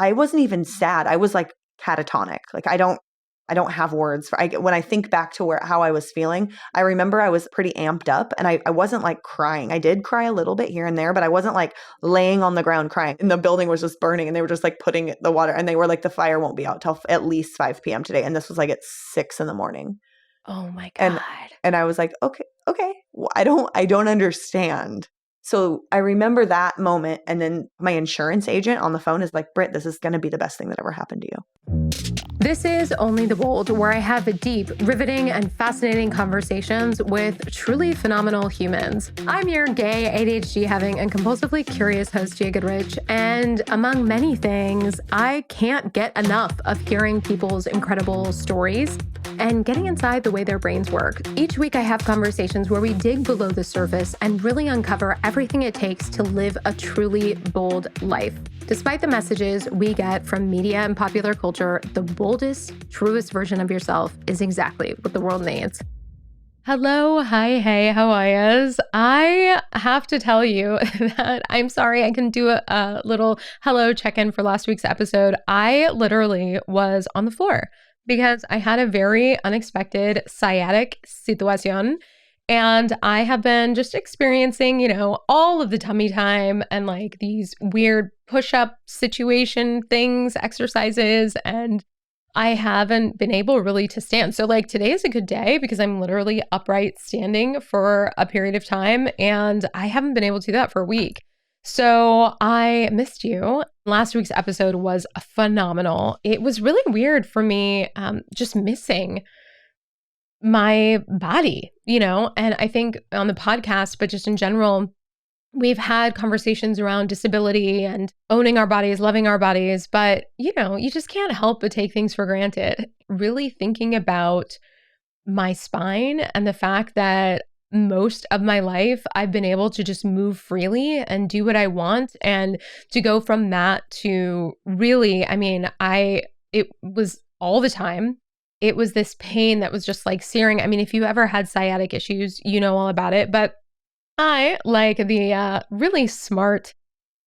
I wasn't even sad. I was like catatonic. Like I don't have words for, when I think back to how I was feeling, I remember I was pretty amped up and I wasn't like crying. I did cry a little bit here and there, but I wasn't like laying on the ground crying. And the building was just burning and they were just like putting the water, and they were like, the fire won't be out till at least 5 p.m. today. And this was like at 6 a.m. Oh my God. And I was like, okay. Well, I don't understand. So I remember that moment. And then my insurance agent on the phone is like, Britt, this is going to be the best thing that ever happened to you. This is Only the Bold, where I have deep, riveting, and fascinating conversations with truly phenomenal humans. I'm your gay, ADHD-having, and compulsively curious host, Gia Goodrich, and among many things, I can't get enough of hearing people's incredible stories and getting inside the way their brains work. Each week, I have conversations where we dig below the surface and really uncover everything it takes to live a truly bold life. Despite the messages we get from media and popular culture, the boldest, truest version of yourself is exactly what the world needs. Hello, hi, hey, how are yas? I have to tell you that I'm sorry I couldn't do a little hello check-in for last week's episode. I literally was on the floor because I had a very unexpected sciatic situation. And I have been just experiencing, all of the tummy time and like these weird push-up situation things, exercises, and I haven't been able really to stand. So like today is a good day because I'm literally upright standing for a period of time and I haven't been able to do that for a week. So I missed you. Last week's episode was phenomenal. It was really weird for me just missing my body, and I think on the podcast, but just in general, we've had conversations around disability and owning our bodies, loving our bodies, but you just can't help but take things for granted. Really thinking about my spine and the fact that most of my life, I've been able to just move freely and do what I want. And to go from that to really, it was all the time. It was this pain that was just like searing. If you ever had sciatic issues, you know all about it. But I, like the really smart,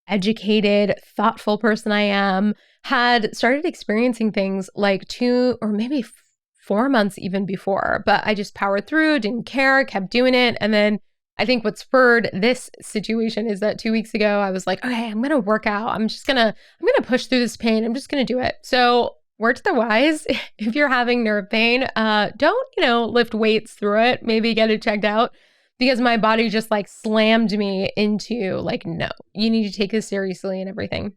educated, thoughtful person I am, had started experiencing things like 2 or maybe 4 months even before. But I just powered through, didn't care, kept doing it. And then I think what spurred this situation is that 2 weeks ago, I was like, okay, I'm going to work out. I'm going to push through this pain. I'm just going to do it. So word to the wise, if you're having nerve pain, don't, lift weights through it. Maybe get it checked out because my body just like slammed me into like, no, you need to take this seriously and everything.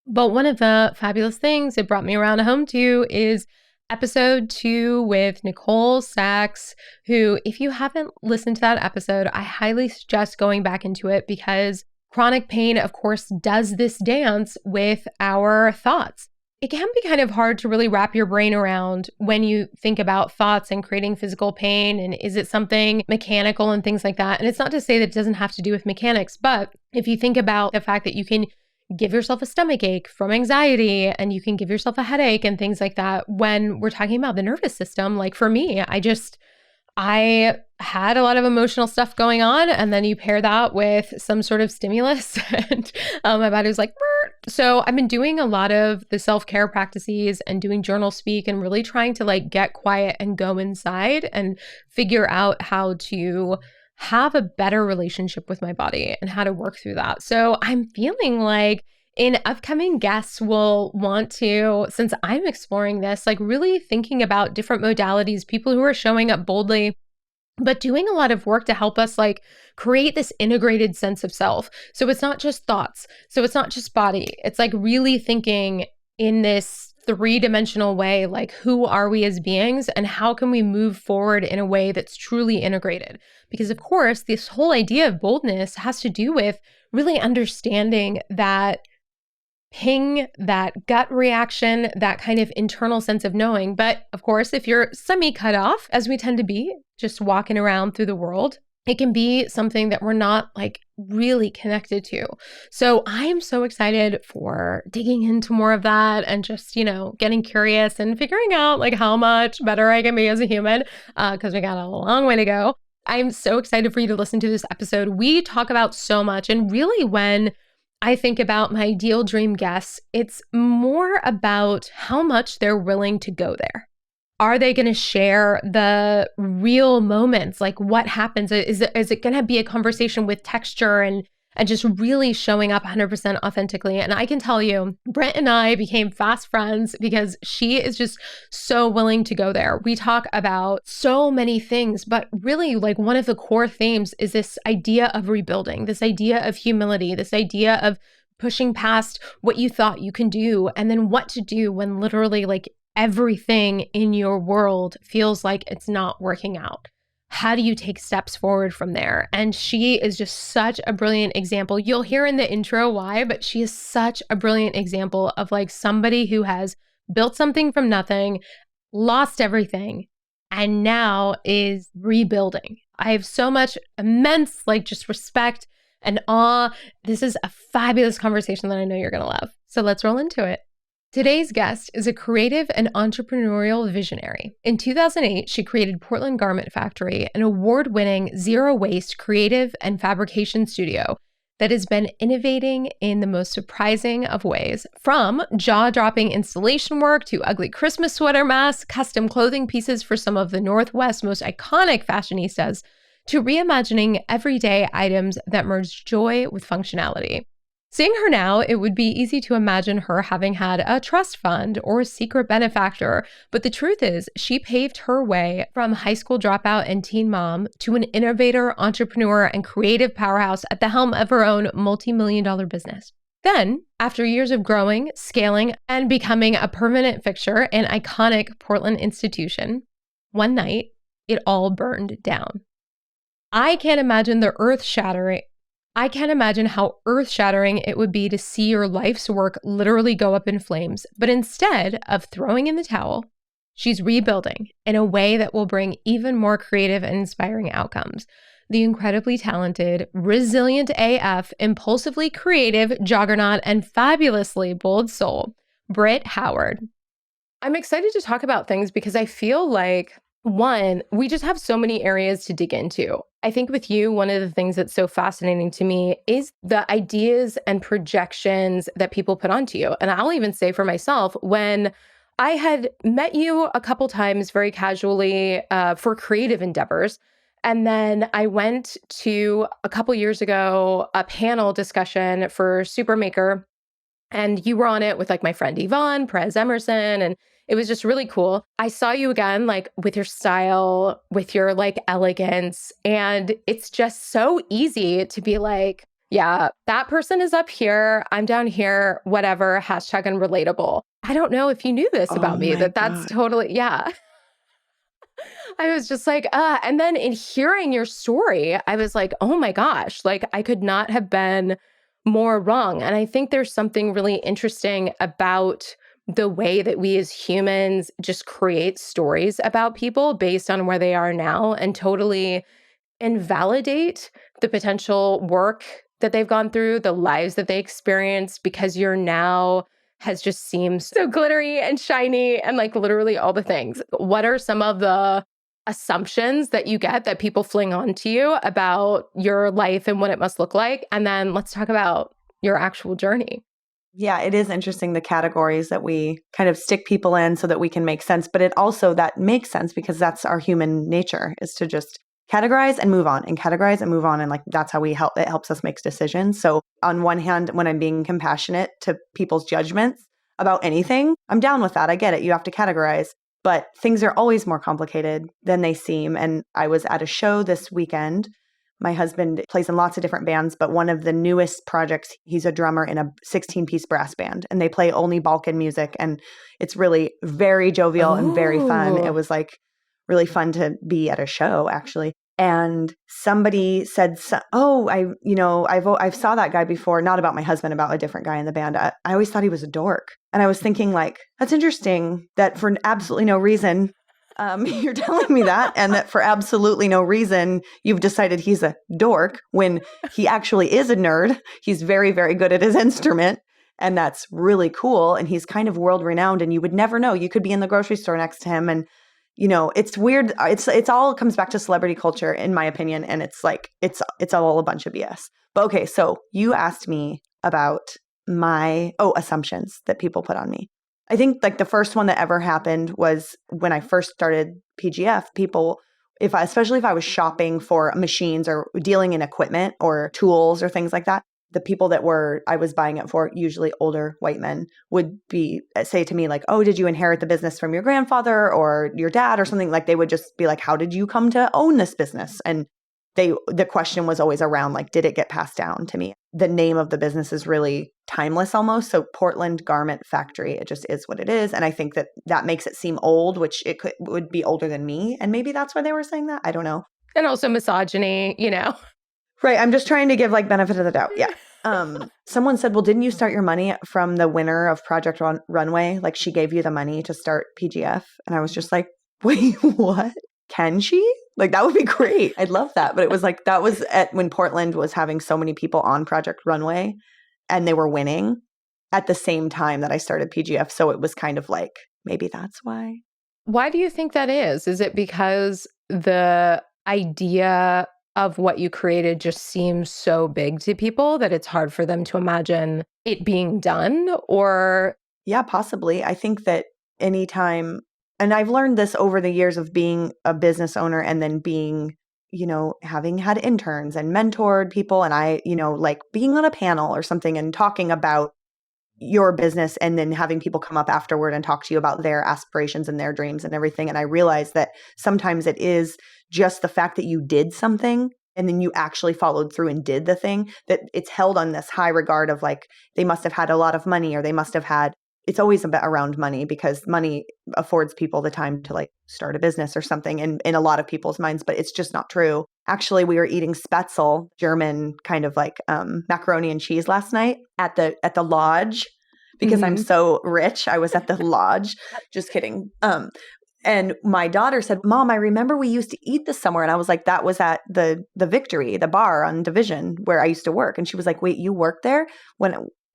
But one of the fabulous things it brought me around home to is episode 2 with Nicole Sachs, who, if you haven't listened to that episode, I highly suggest going back into it because chronic pain, of course, does this dance with our thoughts. It can be kind of hard to really wrap your brain around when you think about thoughts and creating physical pain. And is it something mechanical and things like that? And it's not to say that it doesn't have to do with mechanics, but if you think about the fact that you can give yourself a stomach ache from anxiety and you can give yourself a headache and things like that, when we're talking about the nervous system, like for me, I had a lot of emotional stuff going on, and then you pair that with some sort of stimulus and my body was like, Burr. So I've been doing a lot of the self-care practices and doing journal speak and really trying to like get quiet and go inside and figure out how to have a better relationship with my body and how to work through that. So I'm feeling like upcoming guests will want to, since I'm exploring this, like really thinking about different modalities, people who are showing up boldly, but doing a lot of work to help us like create this integrated sense of self. So it's not just thoughts. So it's not just body. It's like really thinking in this 3-dimensional way, like who are we as beings and how can we move forward in a way that's truly integrated? Because of course, this whole idea of boldness has to do with really understanding that ping, that gut reaction, that kind of internal sense of knowing. But of course, if you're semi-cut off, as we tend to be, just walking around through the world, it can be something that we're not like really connected to. So I am so excited for digging into more of that and just, getting curious and figuring out like how much better I can be as a human, because we got a long way to go. I'm so excited for you to listen to this episode. We talk about so much, and really when I think about my ideal dream guests, it's more about how much they're willing to go there. Are they going to share the real moments? Like what happens? Is it going to be a conversation with texture and just really showing up 100% authentically? And I can tell you, Britt and I became fast friends because she is just so willing to go there. We talk about so many things, but really like one of the core themes is this idea of rebuilding, this idea of humility, this idea of pushing past what you thought you can do and then what to do when literally like everything in your world feels like it's not working out. How do you take steps forward from there? And she is just such a brilliant example. You'll hear in the intro why, but she is such a brilliant example of like somebody who has built something from nothing, lost everything, and now is rebuilding. I have so much immense like just respect and awe. This is a fabulous conversation that I know you're going to love. So let's roll into it. Today's guest is a creative and entrepreneurial visionary. In 2008, she created Portland Garment Factory, an award-winning zero-waste creative and fabrication studio that has been innovating in the most surprising of ways, from jaw-dropping installation work to ugly Christmas sweater masks, custom clothing pieces for some of the Northwest's most iconic fashionistas, to reimagining everyday items that merge joy with functionality. Seeing her now, it would be easy to imagine her having had a trust fund or a secret benefactor, but the truth is she paved her way from high school dropout and teen mom to an innovator, entrepreneur, and creative powerhouse at the helm of her own multi-million-dollar business. Then, after years of growing, scaling, and becoming a permanent fixture and iconic Portland institution, one night, it all burned down. I can't imagine how earth-shattering it would be to see your life's work literally go up in flames. But instead of throwing in the towel, she's rebuilding in a way that will bring even more creative and inspiring outcomes. The incredibly talented, resilient AF, impulsively creative, juggernaut, and fabulously bold soul, Britt Howard. I'm excited to talk about things because I feel like, one, we just have so many areas to dig into. I think with you, one of the things that's so fascinating to me is the ideas and projections that people put onto you. And I'll even say for myself, when I had met you a couple times very casually for creative endeavors, and then I went to a couple years ago, a panel discussion for Supermaker, and you were on it with like my friend Yvonne, Perez Emerson, and it was just really cool. I saw you again, like with your style, with your like elegance. And it's just so easy to be like, yeah, that person is up here. I'm down here, whatever, hashtag unrelatable. I don't know if you knew this about me, that's totally, yeah. I was just like, and then in hearing your story, I was like, oh my gosh, like I could not have been more wrong. And I think there's something really interesting about the way that we as humans just create stories about people based on where they are now and totally invalidate the potential work that they've gone through, the lives that they experienced, because your now has just seemed so glittery and shiny and like literally all the things. What are some of the assumptions that you get that people fling onto you about your life and what it must look like? And then let's talk about your actual journey. Yeah, it is interesting, the categories that we kind of stick people in so that we can make sense. But it also, that makes sense because that's our human nature, is to just categorize and move on and categorize and move on. And like, that's how it helps us make decisions. So on one hand, when I'm being compassionate to people's judgments about anything, I'm down with that. I get it. You have to categorize. But things are always more complicated than they seem. And I was at a show this weekend. My husband plays in lots of different bands, but one of the newest projects, he's a drummer in a 16-piece brass band, and they play only Balkan music. And it's really very jovial and very fun. It was like really fun to be at a show, actually. And somebody said, I've saw that guy before, not about my husband, about a different guy in the band. I always thought he was a dork. And I was thinking like, that's interesting that for absolutely no reason, you're telling me that, and that for absolutely no reason, you've decided he's a dork when he actually is a nerd. He's very, very good at his instrument. And that's really cool. And he's kind of world renowned, and you would never know. You could be in the grocery store next to him, and it's weird. It's all comes back to celebrity culture, in my opinion. And it's like, it's all a bunch of BS. But okay, so you asked me about my assumptions that people put on me. I think like the first one that ever happened was when I first started PGF. People, especially if I was shopping for machines or dealing in equipment or tools or things like that, the people that I was buying it for, usually older white men, would say to me like, "Oh, did you inherit the business from your grandfather or your dad or something?" Like they would just be like, "How did you come to own this business?" And the question was always around like, did it get passed down to me? The name of the business is really timeless almost. So Portland Garment Factory, it just is what it is. And I think that makes it seem old, which would be older than me. And maybe that's why they were saying that. I don't know. And also misogyny, Right. I'm just trying to give like benefit of the doubt. Yeah. Someone said, well, didn't you start your money from the winner of Project Runway? Like she gave you the money to start PGF. And I was just like, wait, what? Can she? Like, that would be great. I'd love that. But it was like, that was when Portland was having so many people on Project Runway and they were winning at the same time that I started PGF. So it was kind of like, maybe that's why. Why do you think that is? Is it because the idea of what you created just seems so big to people that it's hard for them to imagine it being done? Or yeah, possibly. I think that anytime, and I've learned this over the years of being a business owner and then being, having had interns and mentored people, and I, like being on a panel or something and talking about your business and then having people come up afterward and talk to you about their aspirations and their dreams and everything. And I realized that sometimes it is just the fact that you did something and then you actually followed through and did the thing, that it's held on this high regard of like, they must have had a lot of money, or they must have had, it's always a bit around money because money affords people the time to like start a business or something in a lot of people's minds, but it's just not true. Actually, we were eating Spätzle, German kind of like macaroni and cheese last night at the lodge because I'm so rich. I was at the lodge. Just kidding. And my daughter said, "Mom, I remember we used to eat this somewhere." And I was like, "That was at the Victory, the bar on Division where I used to work." And she was like, "Wait, you worked there?"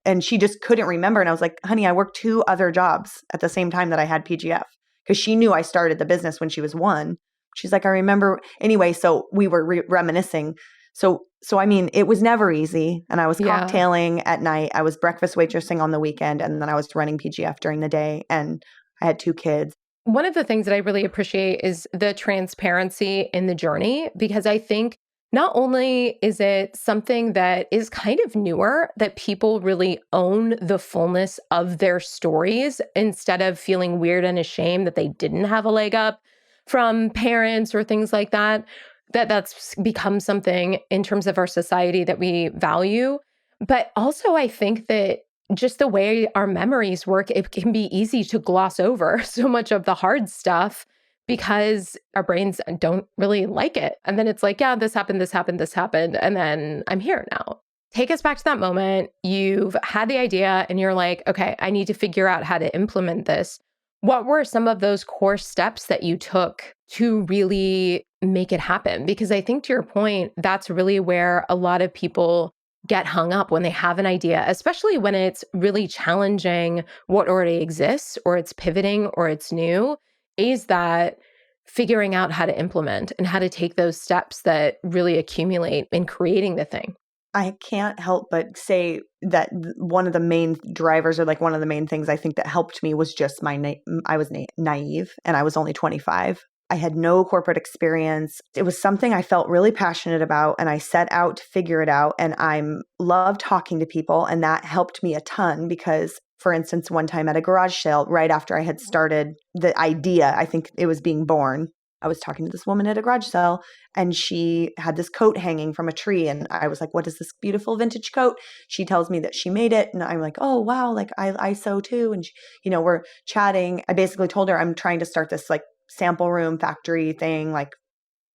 And she just couldn't remember. And I was like, "Honey, I worked 2 other jobs at the same time that I had PGF." Because she knew I started the business when she was 1. She's like, "I remember." Anyway, so we were reminiscing. So I mean, it was never easy. And I was cocktailing at night. I was breakfast waitressing on the weekend. And then I was running PGF during the day. And I had 2 kids. One of the things that I really appreciate is the transparency in the journey, because I think not only is it something that is kind of newer, that people really own the fullness of their stories instead of feeling weird and ashamed that they didn't have a leg up from parents or things like that, that's become something in terms of our society that we value. But also I think that just the way our memories work, it can be easy to gloss over so much of the hard stuff because our brains don't really like it. And then it's like, yeah, this happened, and then I'm here now. Take us back to that moment. You've had the idea and you're like, okay, I need to figure out how to implement this. What were some of those core steps that you took to really make it happen? Because I think to your point, that's really where a lot of people get hung up when they have an idea, especially when it's really challenging what already exists, or it's pivoting, or it's new, is that figuring out how to implement and how to take those steps that really accumulate in creating the thing. I can't help but say that one of the main drivers, or like one of the main things I think that helped me, was just I was naive and I was only 25. I had no corporate experience. It was something I felt really passionate about, and I set out to figure it out. And I love talking to people, and that helped me a ton because, for instance, one time at a garage sale, right after I had started the idea, I think it was being born, I was talking to this woman at a garage sale, and she had this coat hanging from a tree. And I was like, "What is this beautiful vintage coat?" She tells me that she made it. And I'm like, "Oh, wow. Like I sew too." And she, we're chatting. I basically told her I'm trying to start this like sample room factory thing.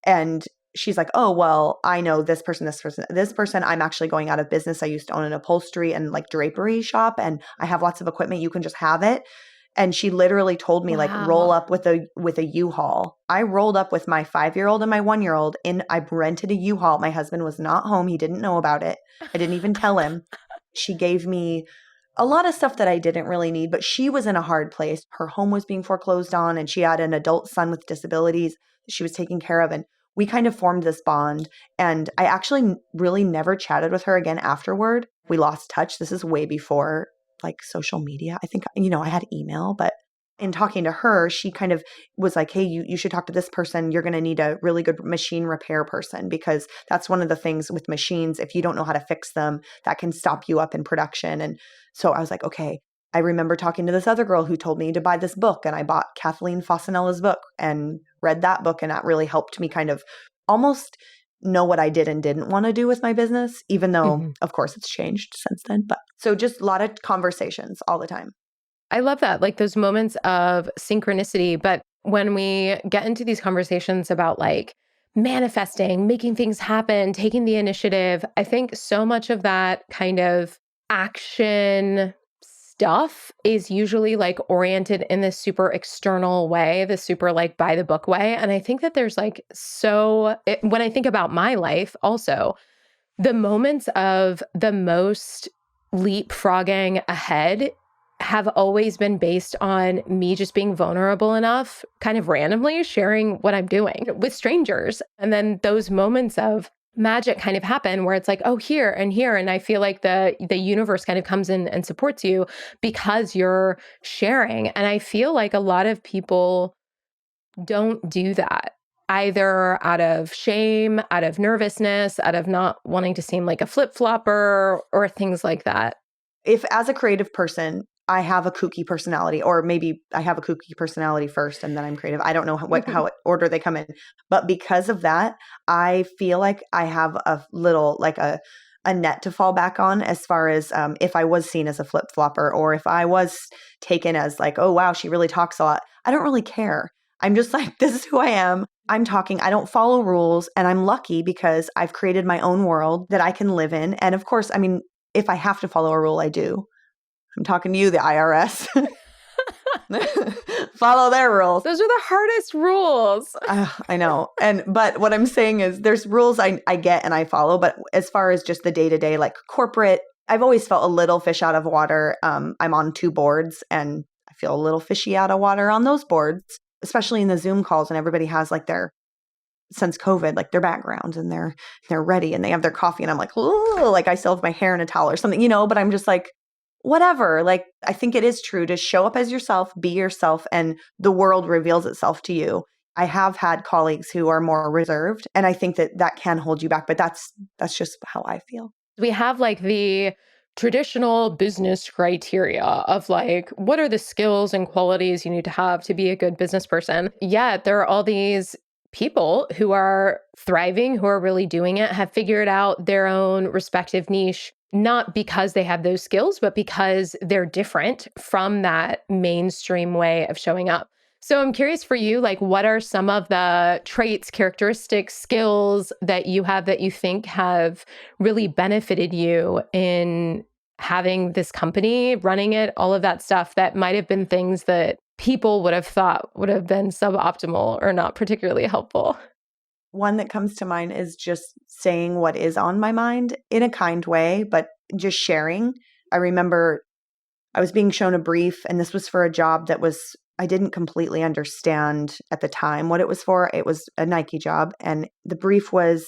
And she's like, "Oh, well, I know this person. I'm actually going out of business. I used to own an upholstery and like drapery shop, and I have lots of equipment. You can just have it." And she literally told me, like, roll up with a U-Haul. I rolled up with my 5-year-old and my 1-year-old I rented a U-Haul. My husband was not home. He didn't know about it. I didn't even tell him. She gave me a lot of stuff that I didn't really need, but she was in a hard place. Her home was being foreclosed on, and she had an adult son with disabilities that she was taking care of. And we kind of formed this bond. And I actually really never chatted with her again afterward. we lost touch. This is way before like social media. I think, I had email, but in talking to her, she kind of was like, hey, you should talk to this person. You're going to need a really good machine repair person, because that's one of the things with machines. If you don't know how to fix them, that can stop you up in production. And so I was like, okay. I remember talking to this other girl who told me to buy this book, and I bought Kathleen Fossanella's book and read that book. And that really helped me kind of almost know what I did and didn't want to do with my business, even though of course it's changed since then. But so just a lot of conversations all the time. I love that, like those moments of synchronicity. But when we get into these conversations about like manifesting, making things happen, taking the initiative, I think so much of that kind of action stuff is usually like oriented in this super external way, this super like by the book way. And I think that there's like when I think about my life also, the moments of the most leapfrogging ahead have always been based on me just being vulnerable enough, kind of randomly sharing what I'm doing with strangers. And then those moments of magic kind of happen where it's like, oh, here and here. And I feel like the universe kind of comes in and supports you because you're sharing. And I feel like a lot of people don't do that, either out of shame, out of nervousness, out of not wanting to seem like a flip-flopper or things like that. If as a creative person, I have a kooky personality, or maybe I have a kooky personality first and then I'm creative. I don't know how order they come in. But because of that, I feel like I have a little, like a net to fall back on as far as if I was seen as a flip-flopper, or if I was taken as like, oh, wow, she really talks a lot. I don't really care. I'm just like, this is who I am. I'm talking. I don't follow rules. And I'm lucky because I've created my own world that I can live in. And of course, I mean, if I have to follow a rule, I do. I'm talking to you, the IRS. Follow their rules. Those are the hardest rules. I know. But what I'm saying is there's rules I get and I follow. But as far as just the day-to-day, like corporate, I've always felt a little fish out of water. I'm on 2 boards and I feel a little fishy out of water on those boards, especially in the Zoom calls, and everybody has like since COVID, like their backgrounds and they're ready and they have their coffee and I'm like, oh, like I still have my hair in a towel or something, but I'm just like, whatever. Like, I think it is true to show up as yourself, be yourself, and the world reveals itself to you. I have had colleagues who are more reserved, and I think that can hold you back, but that's just how I feel. We have like the traditional business criteria of like, what are the skills and qualities you need to have to be a good business person? Yet there are all these people who are thriving, who are really doing it, have figured out their own respective niche, not because they have those skills, but because they're different from that mainstream way of showing up. So I'm curious for you, like, what are some of the traits, characteristics, skills that you have that you think have really benefited you in having this company, running it, all of that stuff that might have been things that people would have thought would have been suboptimal or not particularly helpful? One that comes to mind is just saying what is on my mind in a kind way, but just sharing. I remember I was being shown a brief, and this was for a job that I didn't completely understand at the time what it was for. It was a Nike job. And the brief was,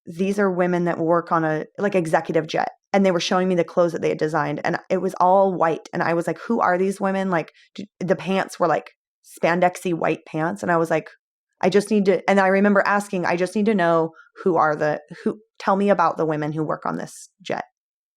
these are women that work on a like executive jet. And they were showing me the clothes that they had designed. And it was all white. And I was like, who are these women? Like the pants were like spandexy white pants. And I was like, I just need to, and I remember asking, I just need to know who tell me about the women who work on this jet.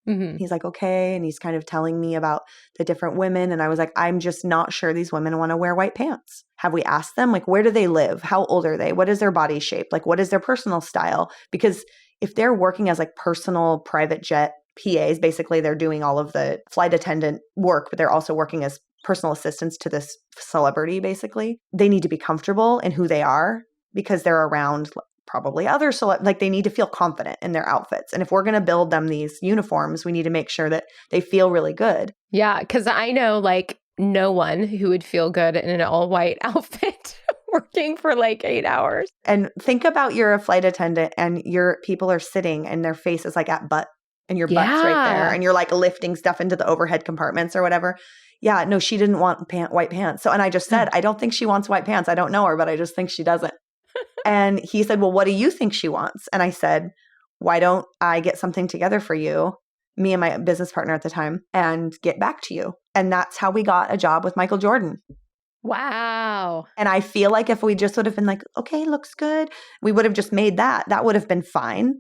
Mm-hmm. He's like, okay. And he's kind of telling me about the different women. And I was like, I'm just not sure these women want to wear white pants. Have we asked them? Like, where do they live? How old are they? What is their body shape? Like, what is their personal style? Because if they're working as like personal private jet PAs, basically they're doing all of the flight attendant work, but they're also working as personal assistants to this celebrity, basically. They need to be comfortable in who they are because they're around probably other like they need to feel confident in their outfits. And if we're going to build them these uniforms, we need to make sure that they feel really good. Yeah, because I know like no one who would feel good in an all white outfit working for like 8 hours. And think about you're a flight attendant and your people are sitting and their face is like at butt and your butt's right there and you're like lifting stuff into the overhead compartments or whatever. Yeah, no, she didn't want white pants. So, and I just said, I don't think she wants white pants. I don't know her, but I just think she doesn't. And he said, well, what do you think she wants? And I said, why don't I get something together for you me and my business partner at the time, and get back to you. And that's how we got a job with Michael Jordan. Wow. And I feel like if we just would have been like, okay, looks good, we would have just made that. That would have been fine.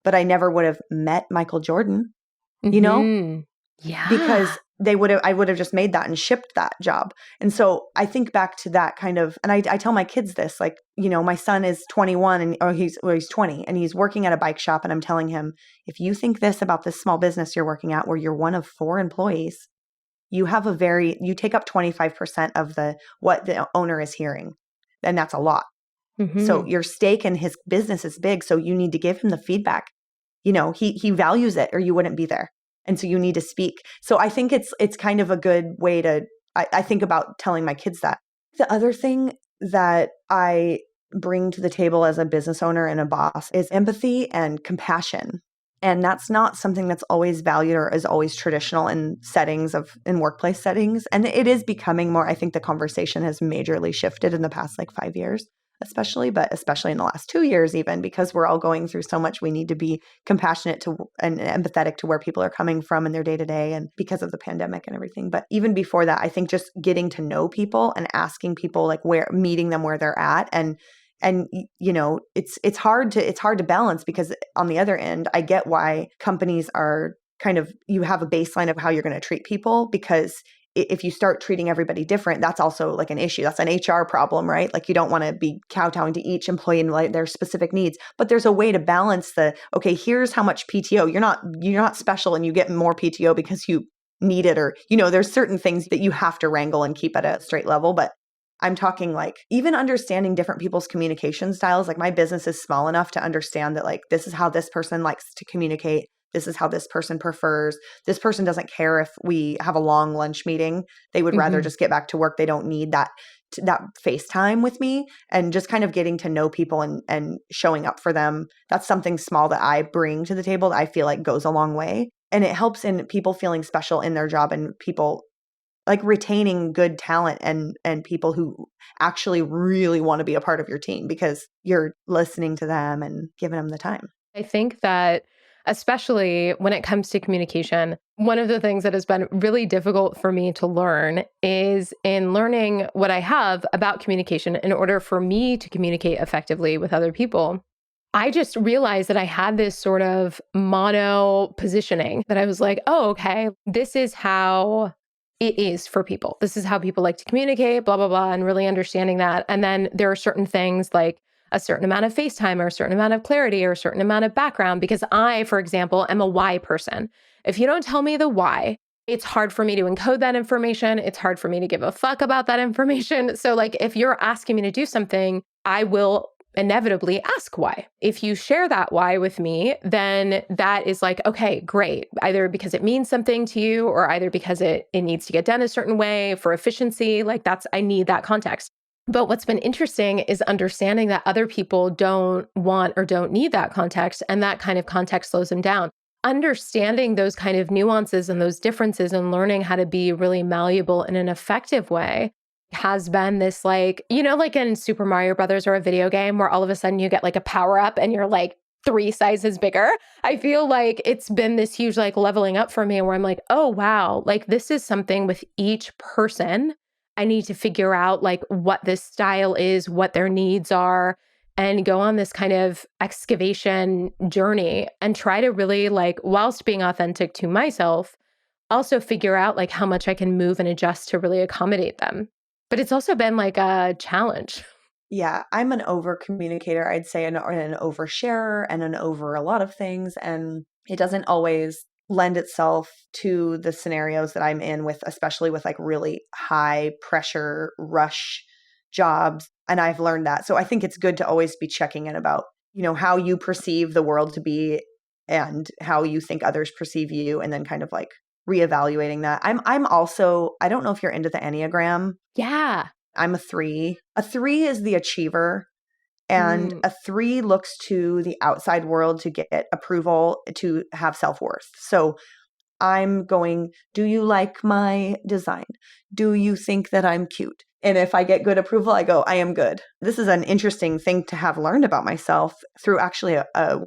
But I never would have met Michael Jordan, you know? Yeah. Because I would have just made that and shipped that job. And so I think back to that kind of, and I tell my kids this, like, you know, my son is 21 or he's 20 and he's working at a bike shop. And I'm telling him, if you think this about this small business you're working at, where you're one of 4 employees, you take up 25% of what the owner is hearing. And that's a lot. So your stake in his business is big. So you need to give him the feedback. You know, he values it or you wouldn't be there. And so you need to speak. So I think it's kind of a good way to, I think about telling my kids that. The other thing that I bring to the table as a business owner and a boss is empathy and compassion. And that's not something that's always valued or is always traditional in workplace settings. And it is becoming more. I think the conversation has majorly shifted in the past 5 years, especially in the last 2 years, even because we're all going through so much. We need to be compassionate to and empathetic to where people are coming from in their day to day, and because of the pandemic and everything. But even before that, I think just getting to know people and asking people meeting them where they're at, and you know, it's hard to balance, because on the other end, I get why companies are kind of, you have a baseline of how you're going to treat people, because if you start treating everybody different, that's also an issue. That's an HR problem, right? You don't want to be kowtowing to each employee and their specific needs. But there's a way to balance okay, here's how much PTO. You're not special and you get more PTO because you need it, or, you know, there's certain things that you have to wrangle and keep at a straight level. But I'm talking even understanding different people's communication styles. My business is small enough to understand that this is how this person likes to communicate. This is how this person prefers. This person doesn't care if we have a long lunch meeting. They would rather just get back to work. They don't need that FaceTime with me, and just kind of getting to know people and showing up for them. That's something small that I bring to the table that I feel goes a long way. And it helps in people feeling special in their job, and people retaining good talent and people who actually really want to be a part of your team, because you're listening to them and giving them the time. I think that especially when it comes to communication, one of the things that has been really difficult for me to learn is in learning what I have about communication in order for me to communicate effectively with other people. I just realized that I had this sort of mono positioning that I was like, oh, okay, this is how it is for people. This is how people like to communicate, blah, blah, blah, and really understanding that. And then there are certain things like a certain amount of FaceTime or a certain amount of clarity or a certain amount of background, because I, for example, am a why person. If you don't tell me the why, it's hard for me to encode that information. It's hard for me to give a fuck about that information. So if you're asking me to do something, I will inevitably ask why. If you share that why with me, then that is okay, great. Either because it means something to you, or either because it needs to get done a certain way for efficiency. I need that context. But what's been interesting is understanding that other people don't want or don't need that context, and that kind of context slows them down. Understanding those kind of nuances and those differences and learning how to be really malleable in an effective way has been this in Super Mario Brothers or a video game where all of a sudden you get a power up and you're 3 sizes bigger. I feel it's been this huge leveling up for me, where I'm oh wow, this is something with each person. I need to figure out what this style is, what their needs are, and go on this kind of excavation journey and try to really whilst being authentic to myself, also figure out how much I can move and adjust to really accommodate them. But it's also been a challenge. Yeah, I'm an over communicator, I'd say, an oversharer and an over a lot of things. And it doesn't always lend itself to the scenarios that I'm in with, especially with really high pressure rush jobs. And I've learned that. So I think it's good to always be checking in about, how you perceive the world to be and how you think others perceive you, and then kind of reevaluating that. I'm also, I don't know if you're into the Enneagram. Yeah. I'm a 3. A 3 is the achiever, and a 3 looks to the outside world to get approval, to have self-worth. So I'm going, do you like my design? Do you think that I'm cute? And if I get good approval, I go, I am good. This is an interesting thing to have learned about myself through actually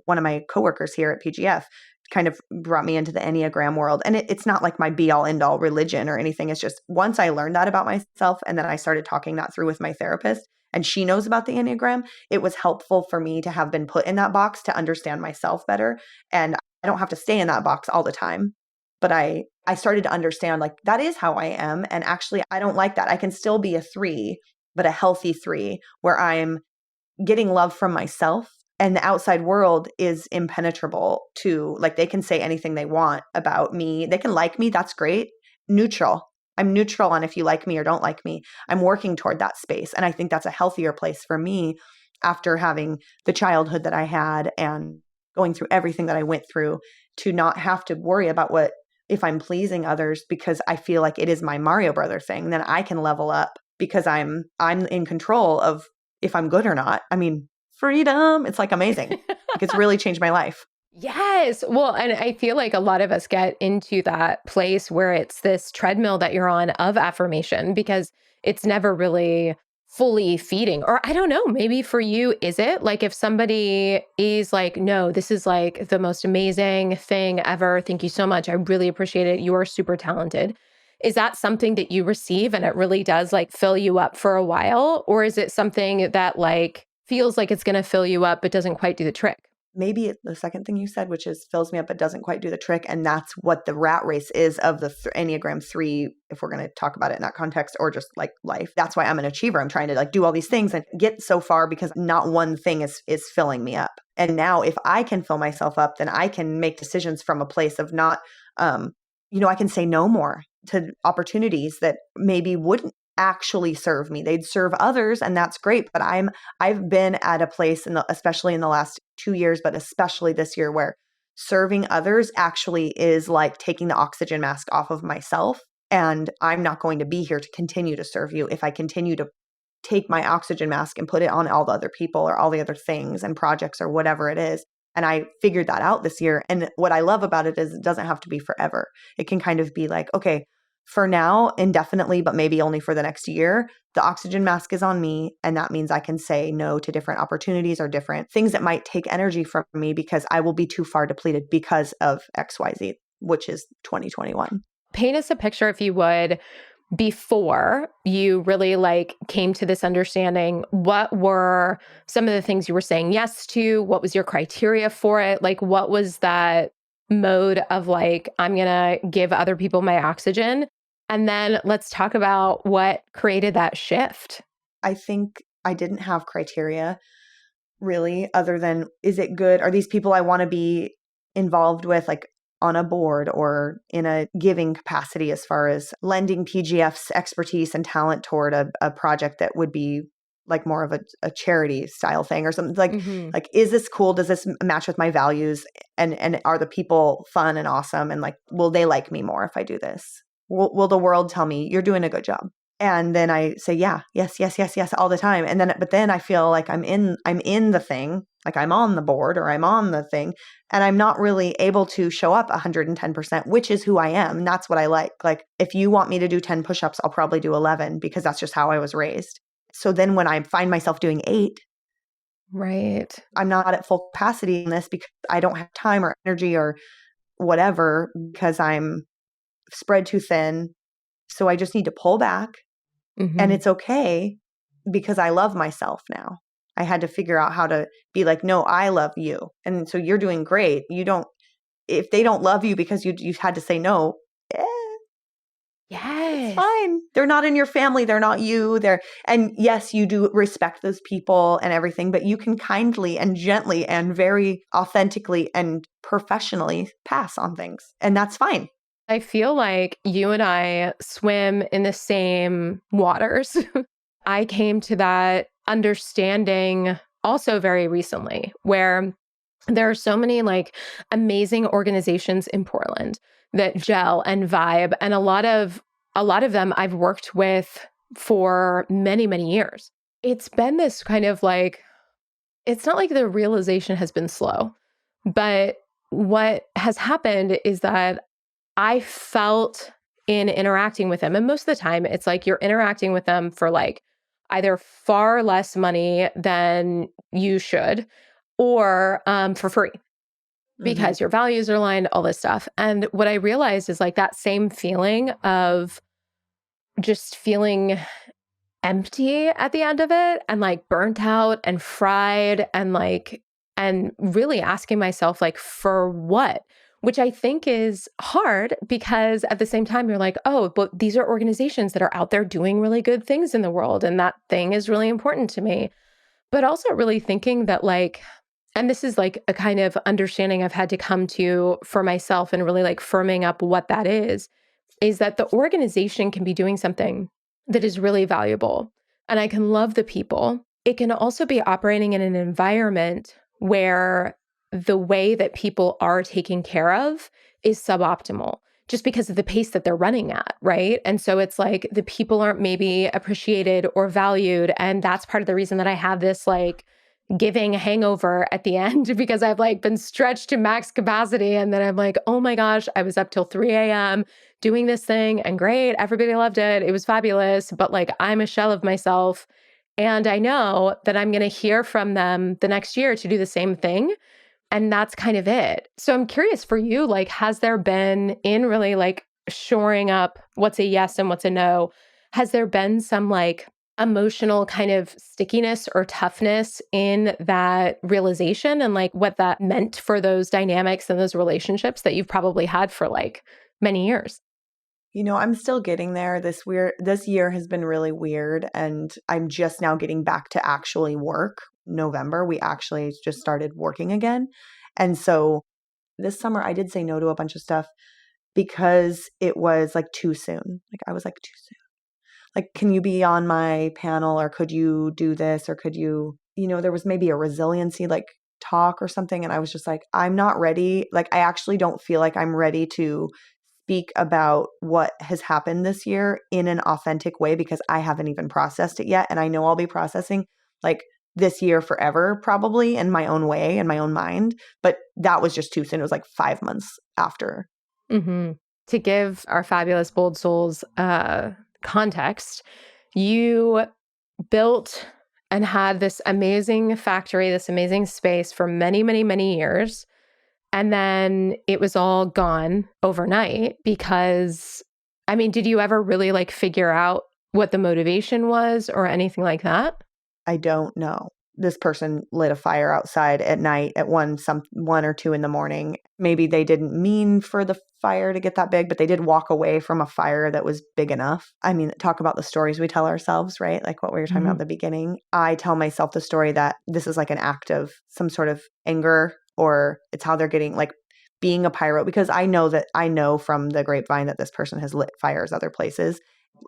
one of my coworkers here at PGF. kind of brought me into the Enneagram world. And it's not like my be all end all religion or anything. It's just once I learned that about myself and then I started talking that through with my therapist and she knows about the Enneagram, it was helpful for me to have been put in that box to understand myself better. And I don't have to stay in that box all the time. But I started to understand like that is how I am. And actually, I don't like that. I can still be a 3, but a healthy 3 where I'm getting love from myself. And the outside world is impenetrable to, like, they can say anything they want about me. They can like me. That's great. Neutral. I'm neutral on if you like me or don't like me. I'm working toward that space. And I think that's a healthier place for me after having the childhood that I had and going through everything that I went through, to not have to worry about what, if I'm pleasing others, because I feel like it is my Mario Brother thing, then I can level up because I'm in control of if I'm good or not. I mean, freedom. It's like amazing. Like it's really changed my life. Yes. Well, and I feel like a lot of us get into that place where it's this treadmill that you're on of affirmation because it's never really fully feeding. Or I don't know, maybe for you, is it? Like if somebody is like, no, this is like the most amazing thing ever. Thank you so much. I really appreciate it. You are super talented. Is that something that you receive and it really does like fill you up for a while? Or is it something that like feels like it's going to fill you up, but doesn't quite do the trick? Maybe the second thing you said, which is fills me up, but doesn't quite do the trick. And that's what the rat race is of the Enneagram 3, if we're going to talk about it in that context, or just like life. That's why I'm an achiever. I'm trying to like do all these things and get so far because not one thing is filling me up. And now if I can fill myself up, then I can make decisions from a place of not, I can say no more to opportunities that maybe wouldn't actually serve me. They'd serve others, and that's great. But I've been at a place especially in the last 2 years, but especially this year, where serving others actually is like taking the oxygen mask off of myself. And I'm not going to be here to continue to serve you if I continue to take my oxygen mask and put it on all the other people or all the other things and projects or whatever it is. And I figured that out this year. And what I love about it is it doesn't have to be forever. It can kind of be like, okay, for now, indefinitely, but maybe only for the next year, the oxygen mask is on me. And that means I can say no to different opportunities or different things that might take energy from me because I will be too far depleted because of XYZ, which is 2021. Paint us a picture, if you would, before you really like came to this understanding. What were some of the things you were saying yes to? What was your criteria for it? Like, what was that mode of like, I'm going to give other people my oxygen? And then let's talk about what created that shift. I think I didn't have criteria really, other than, is it good? Are these people I want to be involved with, like on a board or in a giving capacity, as far as lending PGF's expertise and talent toward a project that would be like more of a charity style thing or something like, is this cool? Does this match with my values? And are the people fun and awesome? And like, will they like me more if I do this? Will the world tell me you're doing a good job? And then I say, yeah, yes, all the time. And then, but then I feel like I'm in the thing, like I'm on the board or I'm on the thing, and I'm not really able to show up 110%, which is who I am. And that's what I like. Like if you want me to do 10 push-ups, I'll probably do 11 because that's just how I was raised. So then when I find myself doing 8, right, I'm not at full capacity in this because I don't have time or energy or whatever, because I'm spread too thin. So I just need to pull back. And it's okay because I love myself now. I had to figure out how to be like, no, I love you. And so you're doing great. If they don't love you because you had to say no, yes, it's fine. They're not in your family. They're not you. And yes, you do respect those people and everything, but you can kindly and gently and very authentically and professionally pass on things. And that's fine. I feel like you and I swim in the same waters. I came to that understanding also very recently, where there are so many like amazing organizations in Portland that gel and vibe, and a lot of them I've worked with for many, many years. It's been this kind of like, it's not like the realization has been slow, but what has happened is that I felt in interacting with them, and most of the time it's like you're interacting with them for like either far less money than you should, or for free. because your values are aligned, all this stuff. And what I realized is like that same feeling of just feeling empty at the end of it and like burnt out and fried and like, and really asking myself, like, for what? Which I think is hard because at the same time, you're like, oh, but these are organizations that are out there doing really good things in the world. And that thing is really important to me. But also really thinking that like, and this is like a kind of understanding I've had to come to for myself and really like firming up what that is that the organization can be doing something that is really valuable. And I can love the people. It can also be operating in an environment where the way that people are taken care of is suboptimal just because of the pace that they're running at, right? And so it's like the people aren't maybe appreciated or valued. And that's part of the reason that I have this like giving hangover at the end because I've like been stretched to max capacity. And then I'm like, oh my gosh, I was up till 3 a.m. doing this thing and great. Everybody loved it. It was fabulous. But like, I'm a shell of myself. And I know that I'm going to hear from them the next year to do the same thing. And that's kind of it. So I'm curious for you, like, has there been in really like shoring up what's a yes and what's a no, has there been some like emotional kind of stickiness or toughness in that realization and like what that meant for those dynamics and those relationships that you've probably had for like many years? You know, I'm still getting there. This year has been really weird, and I'm just now getting back to actually work. November, we actually just started working again. And so this summer I did say no to a bunch of stuff because it was like too soon. Like I was like, too soon. Like, can you be on my panel, or could you do this, or could you, there was maybe a resiliency like talk or something. And I was just like, I'm not ready. Like, I actually don't feel like I'm ready to speak about what has happened this year in an authentic way because I haven't even processed it yet. And I know I'll be processing like this year forever, probably in my own way, in my own mind. But that was just too soon. It was like 5 months after. Mm-hmm. To give our fabulous bold souls context, you built and had this amazing factory, this amazing space for many, many, many years. And then it was all gone overnight because, I mean, did you ever really like figure out what the motivation was or anything like that? I don't know. This person lit a fire outside at night at 1 or 2 in the morning. Maybe they didn't mean for the fire to get that big, but they did walk away from a fire that was big enough. I mean, talk about the stories we tell ourselves, right? Like what we were talking about at the beginning. I tell myself the story that this is like an act of some sort of anger, or it's how they're getting like being a pyro, because I know from the grapevine that this person has lit fires other places.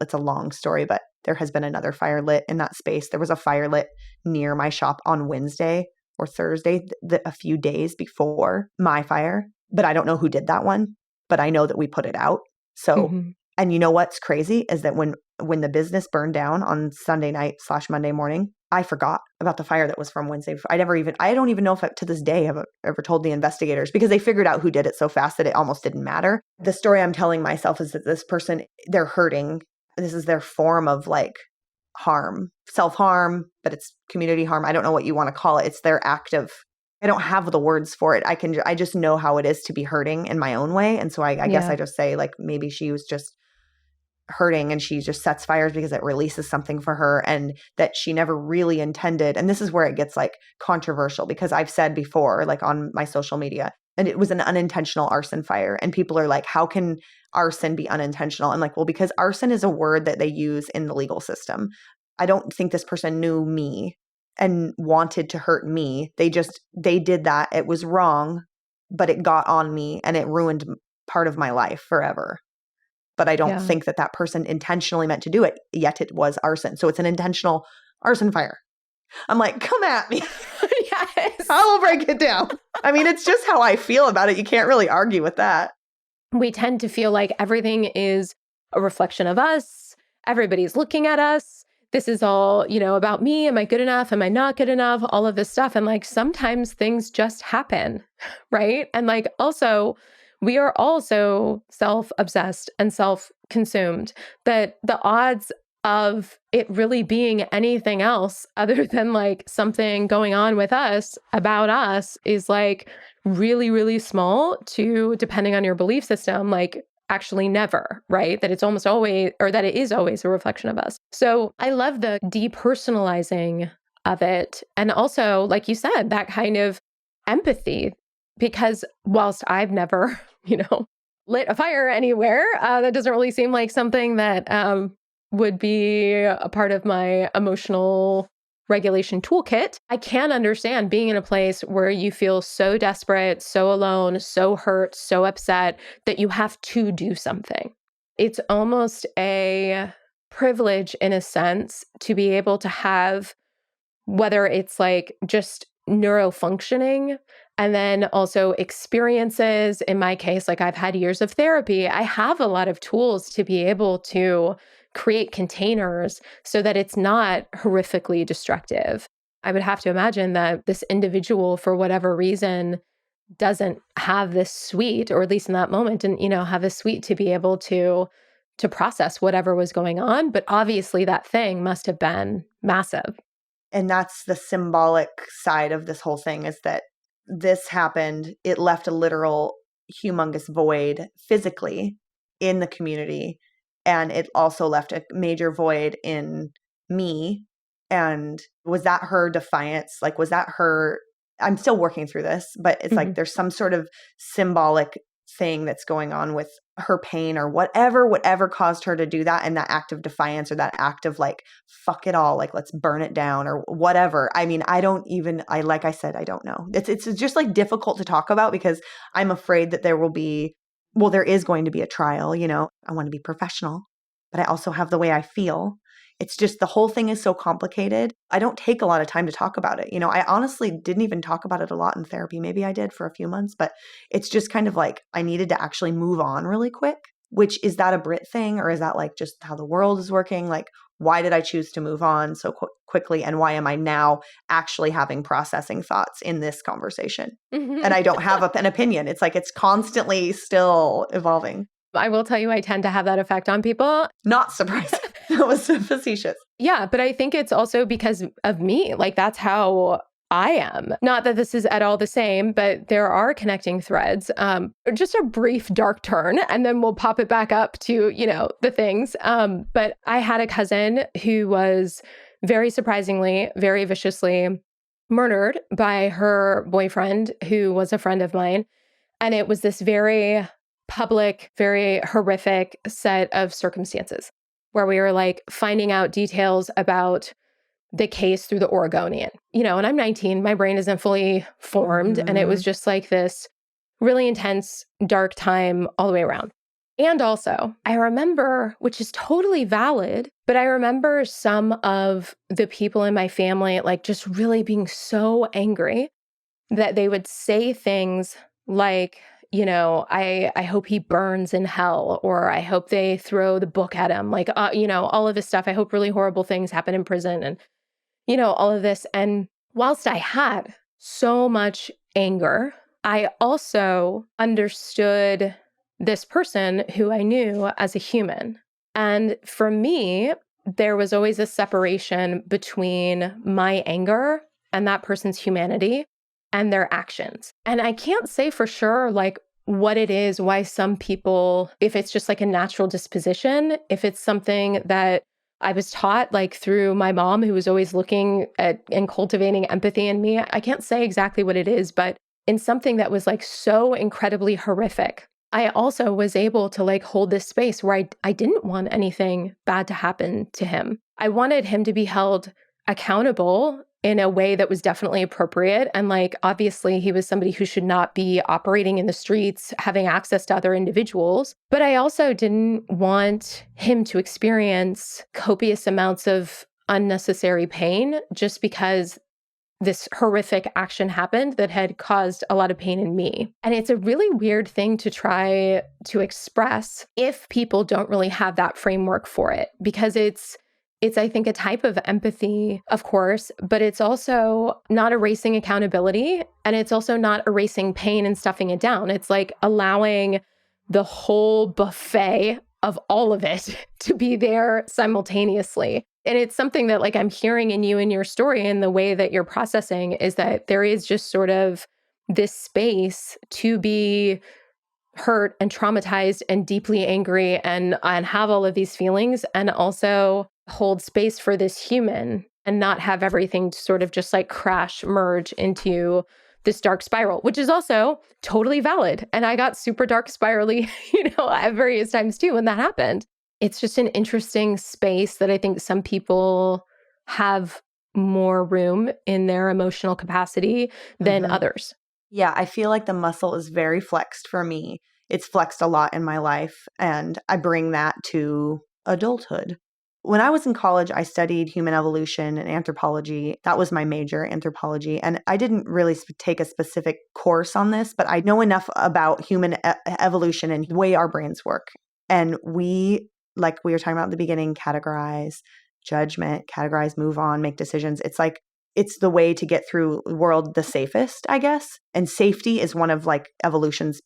It's a long story, but there has been another fire lit in that space. There was a fire lit near my shop on Wednesday or Thursday, a few days before my fire, but I don't know who did that one, but I know that we put it out. So, and you know what's crazy is that when the business burned down on Sunday night / Monday morning, I forgot about the fire that was from Wednesday. I don't even know if to this day I've ever told the investigators, because they figured out who did it so fast that it almost didn't matter. The story I'm telling myself is that this person, they're hurting. This is their form of like harm, self-harm, but it's community harm. I don't know what you want to call it. It's their act of, I don't have the words for it. I just know how it is to be hurting in my own way. And so I guess I just say like, maybe she was just hurting and she just sets fires because it releases something for her, and that she never really intended. And this is where it gets like controversial, because I've said before, like on my social media, and it was an unintentional arson fire. And people are like, how can arson be unintentional? I'm like, well, because arson is a word that they use in the legal system. I don't think this person knew me and wanted to hurt me. They did that. It was wrong, but it got on me and it ruined part of my life forever. But I don't think that person intentionally meant to do it, yet it was arson. So it's an intentional arson fire. I'm like, come at me. Yes. I will break it down. I mean, it's just how I feel about it. You can't really argue with that. We tend to feel like everything is a reflection of us. Everybody's looking at us. This is all, about me. Am I good enough? Am I not good enough? All of this stuff. And like, sometimes things just happen, right? And like, also, we are also self-obsessed and self-consumed, that the odds of it really being anything else other than like something going on with us about us is like really, really small to, depending on your belief system, like actually never, right? That it's almost always, or that it is always a reflection of us. So I love the depersonalizing of it. And also, like you said, that kind of empathy, because whilst I've never, lit a fire anywhere, that doesn't really seem like something that would be a part of my emotional regulation toolkit. I can understand being in a place where you feel so desperate, so alone, so hurt, so upset that you have to do something. It's almost a privilege in a sense to be able to have, whether it's like just neurofunctioning and then also experiences. In my case, like I've had years of therapy. I have a lot of tools to be able to create containers so that it's not horrifically destructive. I would have to imagine that this individual, for whatever reason, doesn't have this suite, or at least in that moment, and have a suite to be able to process whatever was going on. But obviously that thing must have been massive. And that's the symbolic side of this whole thing, is that this happened. It left a literal humongous void physically in the community. And it also left a major void in me. And was that her defiance? Like, was that her? I'm still working through this, but it's like there's some sort of symbolic thing that's going on with her pain or whatever caused her to do that. And that act of defiance, or that act of like, fuck it all, like, let's burn it down or whatever. I mean, like I said, I don't know. It's just like difficult to talk about because I'm afraid that there is going to be a trial. I want to be professional, but I also have the way I feel. It's just the whole thing is so complicated. I don't take a lot of time to talk about it. I honestly didn't even talk about it a lot in therapy. Maybe I did for a few months, but it's just kind of like I needed to actually move on really quick. Which, is that a Brit thing, or is that like just how the world is working? Like, why did I choose to move on so quickly? And why am I now actually having processing thoughts in this conversation? And I don't have an opinion. It's like it's constantly still evolving. I will tell you, I tend to have that effect on people. Not surprising. That was facetious. Yeah, but I think it's also because of me. Like, that's how I am. Not that this is at all the same, but there are connecting threads. Just a brief dark turn, and then we'll pop it back up to, the things. But I had a cousin who was very surprisingly, very viciously murdered by her boyfriend, who was a friend of mine. And it was this very public, very horrific set of circumstances where we were like finding out details about the case through the Oregonian, and I'm 19, my brain isn't fully formed. And it was just like this really intense, dark time all the way around. And also, I remember, which is totally valid, but I remember some of the people in my family, like just really being so angry that they would say things like, I hope he burns in hell, or I hope they throw the book at him. Like, all of this stuff. I hope really horrible things happen in prison and, all of this. And whilst I had so much anger, I also understood this person who I knew as a human. And for me, there was always a separation between my anger and that person's humanity and their actions. And I can't say for sure, like, what it is, why some people, if it's just like a natural disposition, if it's something that I was taught like through my mom, who was always looking at and cultivating empathy in me. I can't say exactly what it is, but in something that was like so incredibly horrific, I also was able to like hold this space where I didn't want anything bad to happen to him. I wanted him to be held accountable in a way that was definitely appropriate. And like, obviously he was somebody who should not be operating in the streets, having access to other individuals. But I also didn't want him to experience copious amounts of unnecessary pain just because this horrific action happened that had caused a lot of pain in me. And it's a really weird thing to try to express if people don't really have that framework for it, because it's, I think, a type of empathy, of course, but it's also not erasing accountability. And it's also not erasing pain and stuffing it down. It's like allowing the whole buffet of all of it to be there simultaneously. And it's something that like I'm hearing in you in your story and the way that you're processing is that there is just sort of this space to be hurt and traumatized and deeply angry and have all of these feelings, and also hold space for this human and not have everything sort of just like crash merge into this dark spiral, which is also totally valid. And I got super dark spirally, at various times too when that happened. It's just an interesting space that I think some people have more room in their emotional capacity than others. Yeah, I feel like the muscle is very flexed for me. It's flexed a lot in my life, and I bring that to adulthood. When I was in college, I studied human evolution and anthropology. That was my major, anthropology. And I didn't really take a specific course on this, but I know enough about human evolution and the way our brains work. And we, like we were talking about at the beginning, categorize, judgment, categorize, move on, make decisions. It's like, it's the way to get through the world the safest, I guess. And safety is one of like evolution's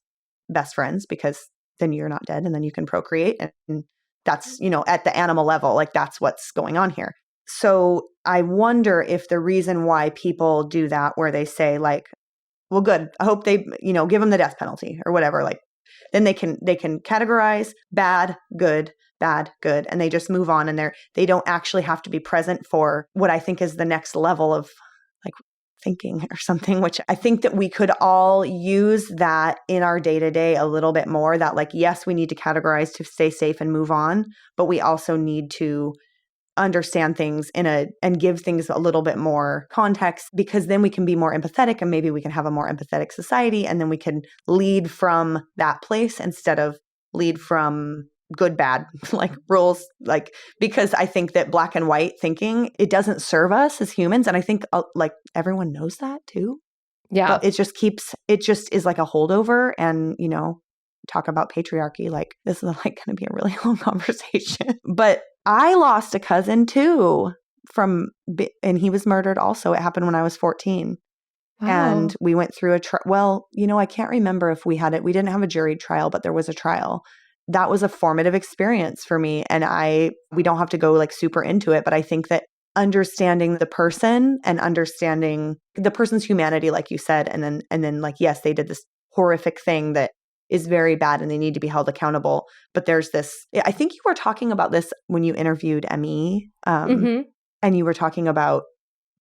best friends, because then you're not dead and then you can procreate. And that's, at the animal level, like that's what's going on here. So I wonder if the reason why people do that, where they say like, well, good, I hope they, give them the death penalty or whatever, like then they can categorize bad, good, and they just move on, and they don't actually have to be present for what I think is the next level of like thinking or something, which I think that we could all use that in our day-to-day a little bit more, that like, yes, we need to categorize to stay safe and move on, but we also need to understand things and give things a little bit more context, because then we can be more empathetic, and maybe we can have a more empathetic society, and then we can lead from that place instead of lead from good, bad, like rules, like, because I think that black and white thinking, it doesn't serve us as humans. And I think like everyone knows that too. Yeah. But it just is like a holdover. And, talk about patriarchy, like this is like going to be a really long conversation. But I lost a cousin too and he was murdered also. It happened when I was 14. Wow. And we went through I can't remember if we didn't have a jury trial, but there was a trial. That was a formative experience for me. And we don't have to go like super into it, but I think that understanding the person and understanding the person's humanity, like you said, and then like, yes, they did this horrific thing that is very bad and they need to be held accountable. But there's this, I think you were talking about this when you interviewed Emmy, and you were talking about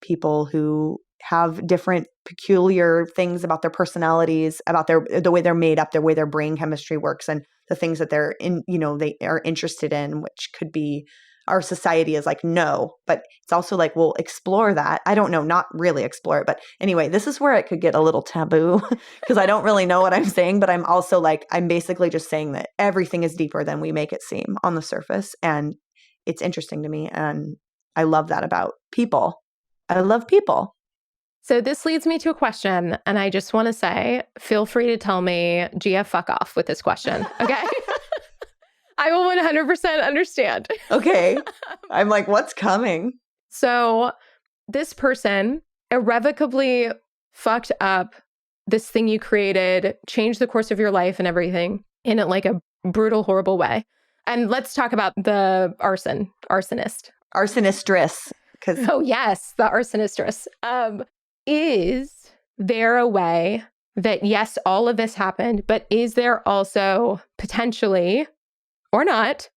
people who have different peculiar things about their personalities, about the way they're made up, the way their brain chemistry works, and the things that they're in, they are interested in, which could be our society is like, no, but it's also like, we'll explore that. I don't know, not really explore it. But anyway, this is where it could get a little taboo because I don't really know what I'm saying, but I'm also like, I'm basically just saying that everything is deeper than we make it seem on the surface. And it's interesting to me. And I love that about people. I love people. So this leads me to a question. And I just want to say, feel free to tell me, Gia, fuck off with this question. Okay. I will 100% understand. Okay. I'm like, what's coming? So this person irrevocably fucked up this thing you created, changed the course of your life and everything in like a brutal, horrible way. And let's talk about the arsonist. Arsonistress. Oh, yes, the arsonistress. Is there a way that, yes, all of this happened, but is there also potentially, or not,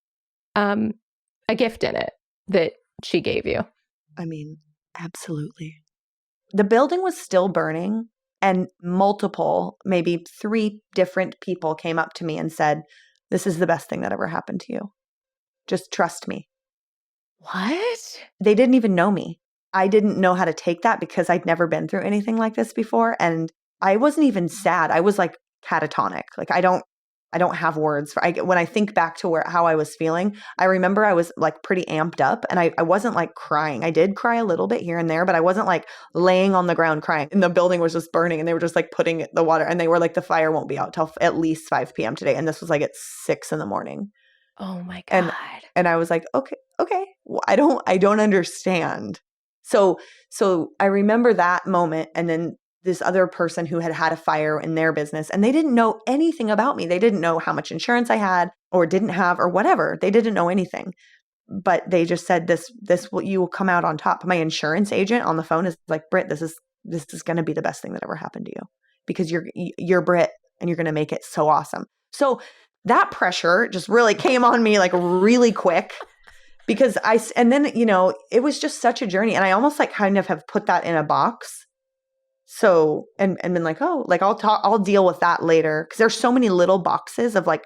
a gift in it that she gave you? I mean, absolutely. The building was still burning, and maybe 3 different people came up to me and said, "This is the best thing that ever happened to you. Just trust me." What? They didn't even know me. I didn't know how to take that because I'd never been through anything like this before. And I wasn't even sad. I was like catatonic. Like I don't have words for, when I think back to how I was feeling, I remember I was like pretty amped up, and I wasn't like crying. I did cry a little bit here and there, but I wasn't like laying on the ground crying. And the building was just burning, and they were just like putting the water, and they were like, the fire won't be out till at least 5 p.m. today. And this was like at 6 a.m. Oh my God. And I was like, okay. Well, I don't understand. So I remember that moment, and then this other person who had a fire in their business, and they didn't know anything about me. They didn't know how much insurance I had or didn't have or whatever. They didn't know anything, but they just said, you will come out on top. My insurance agent on the phone is like, "Britt, this is going to be the best thing that ever happened to you, because you're Britt and you're going to make it so awesome. So that pressure just really came on me like really quick because and then, it was just such a journey. And I almost like kind of have put that in a box. So, and been like, oh, like I'll deal with that later. Cause there's so many little boxes of like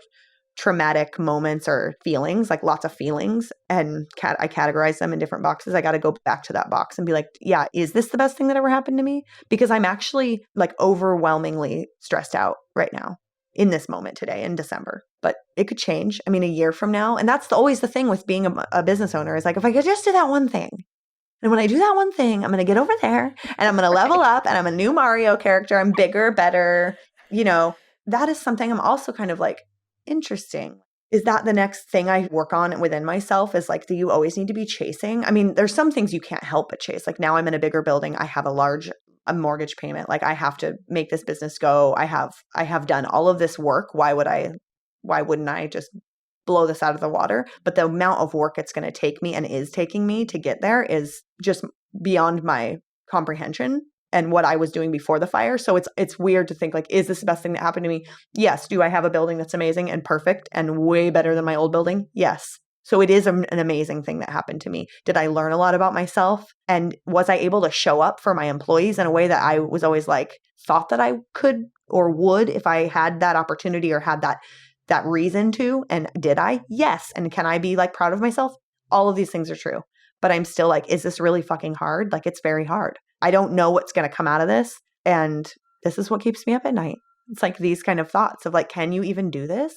traumatic moments or feelings, like lots of feelings. And I categorize them in different boxes. I got to go back to that box and be like, yeah, is this the best thing that ever happened to me? Because I'm actually like overwhelmingly stressed out right now in this moment today in December, but it could change. I mean, a year from now. And that's always the thing with being a business owner is like, if I could just do that one thing. And when I do that one thing, I'm going to get over there and I'm going to level up and I'm a new Mario character. I'm bigger, better. That is something I'm also kind of like, interesting. Is that the next thing I work on within myself is like, do you always need to be chasing? I mean, there's some things you can't help but chase. Like now I'm in a bigger building. I have a mortgage payment. Like I have to make this business go. I have done all of this work. Why wouldn't I just blow this out of the water? But the amount of work it's going to take me and is taking me to get there is just beyond my comprehension and what I was doing before the fire. So it's weird to think like, is this the best thing that happened to me? Yes. Do I have a building that's amazing and perfect and way better than my old building? Yes. So it is an amazing thing that happened to me. Did I learn a lot about myself? And was I able to show up for my employees in a way that I was always like, thought that I could or would if I had that opportunity or had that reason to? And did I? Yes. And can I be like proud of myself? All of these things are true. But I'm still like, is this really fucking hard? Like it's very hard. I don't know what's going to come out of this. And this is what keeps me up at night. It's like these kind of thoughts of like, can you even do this?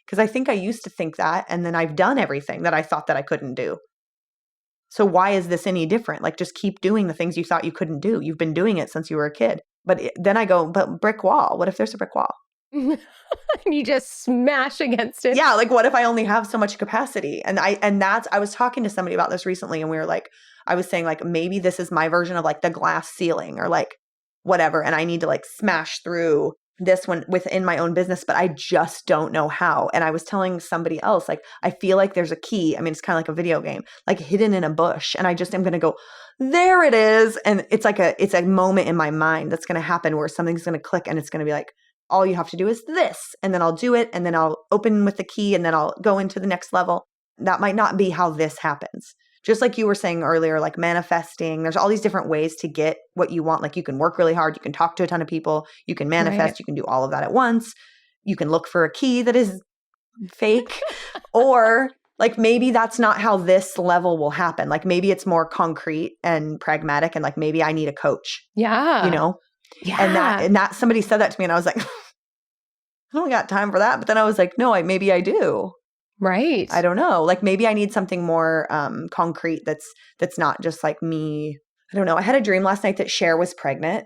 Because I think I used to think that, and then I've done everything that I thought that I couldn't do. So why is this any different? Like just keep doing the things you thought you couldn't do. You've been doing it since you were a kid. But then I go, but brick wall, what if there's a brick wall? And you just smash against it. Yeah. Like what if I only have so much capacity? And I was talking to somebody about this recently and we were like, I was saying like, maybe this is my version of like the glass ceiling or like whatever. And I need to like smash through this one within my own business, but I just don't know how. And I was telling somebody else, like, I feel like there's a key. I mean, it's kind of like a video game, like hidden in a bush. And I just am going to go, there it is. And it's a moment in my mind that's going to happen where something's going to click and it's going to be like, all you have to do is this. And then I'll do it. And then I'll open with the key and then I'll go into the next level. That might not be how this happens. Just like you were saying earlier, like manifesting, there's all these different ways to get what you want. Like you can work really hard. You can talk to a ton of people. You can manifest. Right. You can do all of that at once. You can look for a key that is fake. Or like maybe that's not how this level will happen. Like maybe it's more concrete and pragmatic and like maybe I need a coach. Yeah. Yeah. And that somebody said that to me and I was like, I don't got time for that. But then I was like, no, maybe I do. Right. I don't know. Like maybe I need something more concrete that's not just like me. I don't know. I had a dream last night that Cher was pregnant.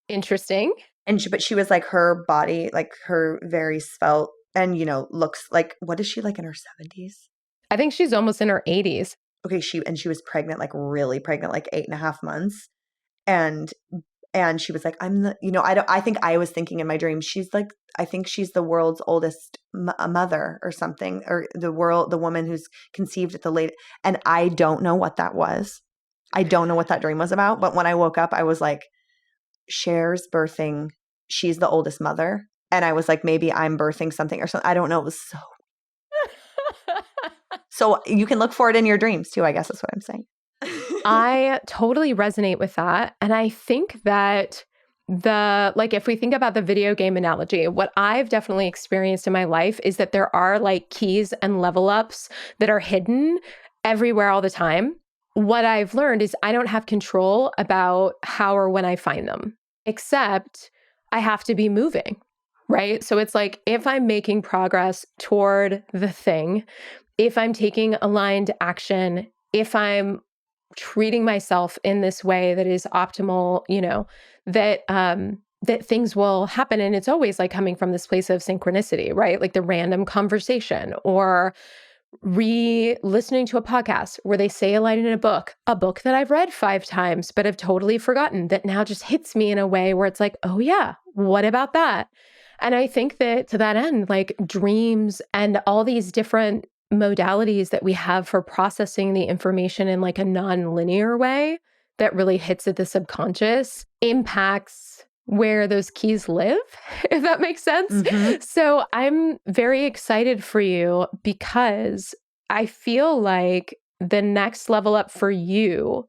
Interesting. But she was like her body, like her very svelte and, looks like, what is she like in her 70s? I think she's almost in her 80s. Okay. She was pregnant, like really pregnant, like 8.5 months. And she was like, I think I was thinking in my dream, she's like, I think she's the world's oldest mother or something, or the woman who's conceived at the late. And I don't know what that was. I don't know what that dream was about. But when I woke up, I was like, Cher's birthing. She's the oldest mother. And I was like, maybe I'm birthing something or something. I don't know. It was so. So you can look for it in your dreams too, I guess is what I'm saying. I totally resonate with that. And I think that if we think about the video game analogy, what I've definitely experienced in my life is that there are like keys and level ups that are hidden everywhere all the time. What I've learned is I don't have control about how or when I find them, except I have to be moving, right? So it's like, if I'm making progress toward the thing, if I'm taking aligned action, if I'm treating myself in this way that is optimal, that things will happen. And it's always like coming from this place of synchronicity, right? Like the random conversation or listening to a podcast where they say a line in a book that I've read 5 times, but have totally forgotten, that now just hits me in a way where it's like, oh yeah, what about that? And I think that to that end, like dreams and all these different modalities that we have for processing the information in like a non-linear way that really hits at the subconscious impacts where those keys live, if that makes sense. Mm-hmm. So I'm very excited for you because I feel like the next level up for you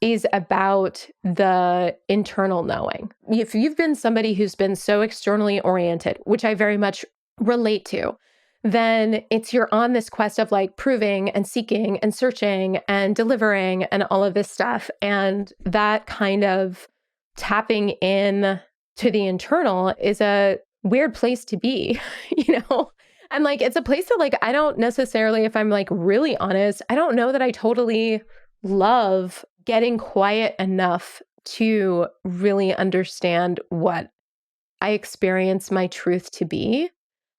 is about the internal knowing. If you've been somebody who's been so externally oriented, which I very much relate to, then you're on this quest of like proving and seeking and searching and delivering and all of this stuff. And that kind of tapping in to the internal is a weird place to be, And like, it's a place that like, I don't necessarily, if I'm like really honest, I don't know that I totally love getting quiet enough to really understand what I experience my truth to be,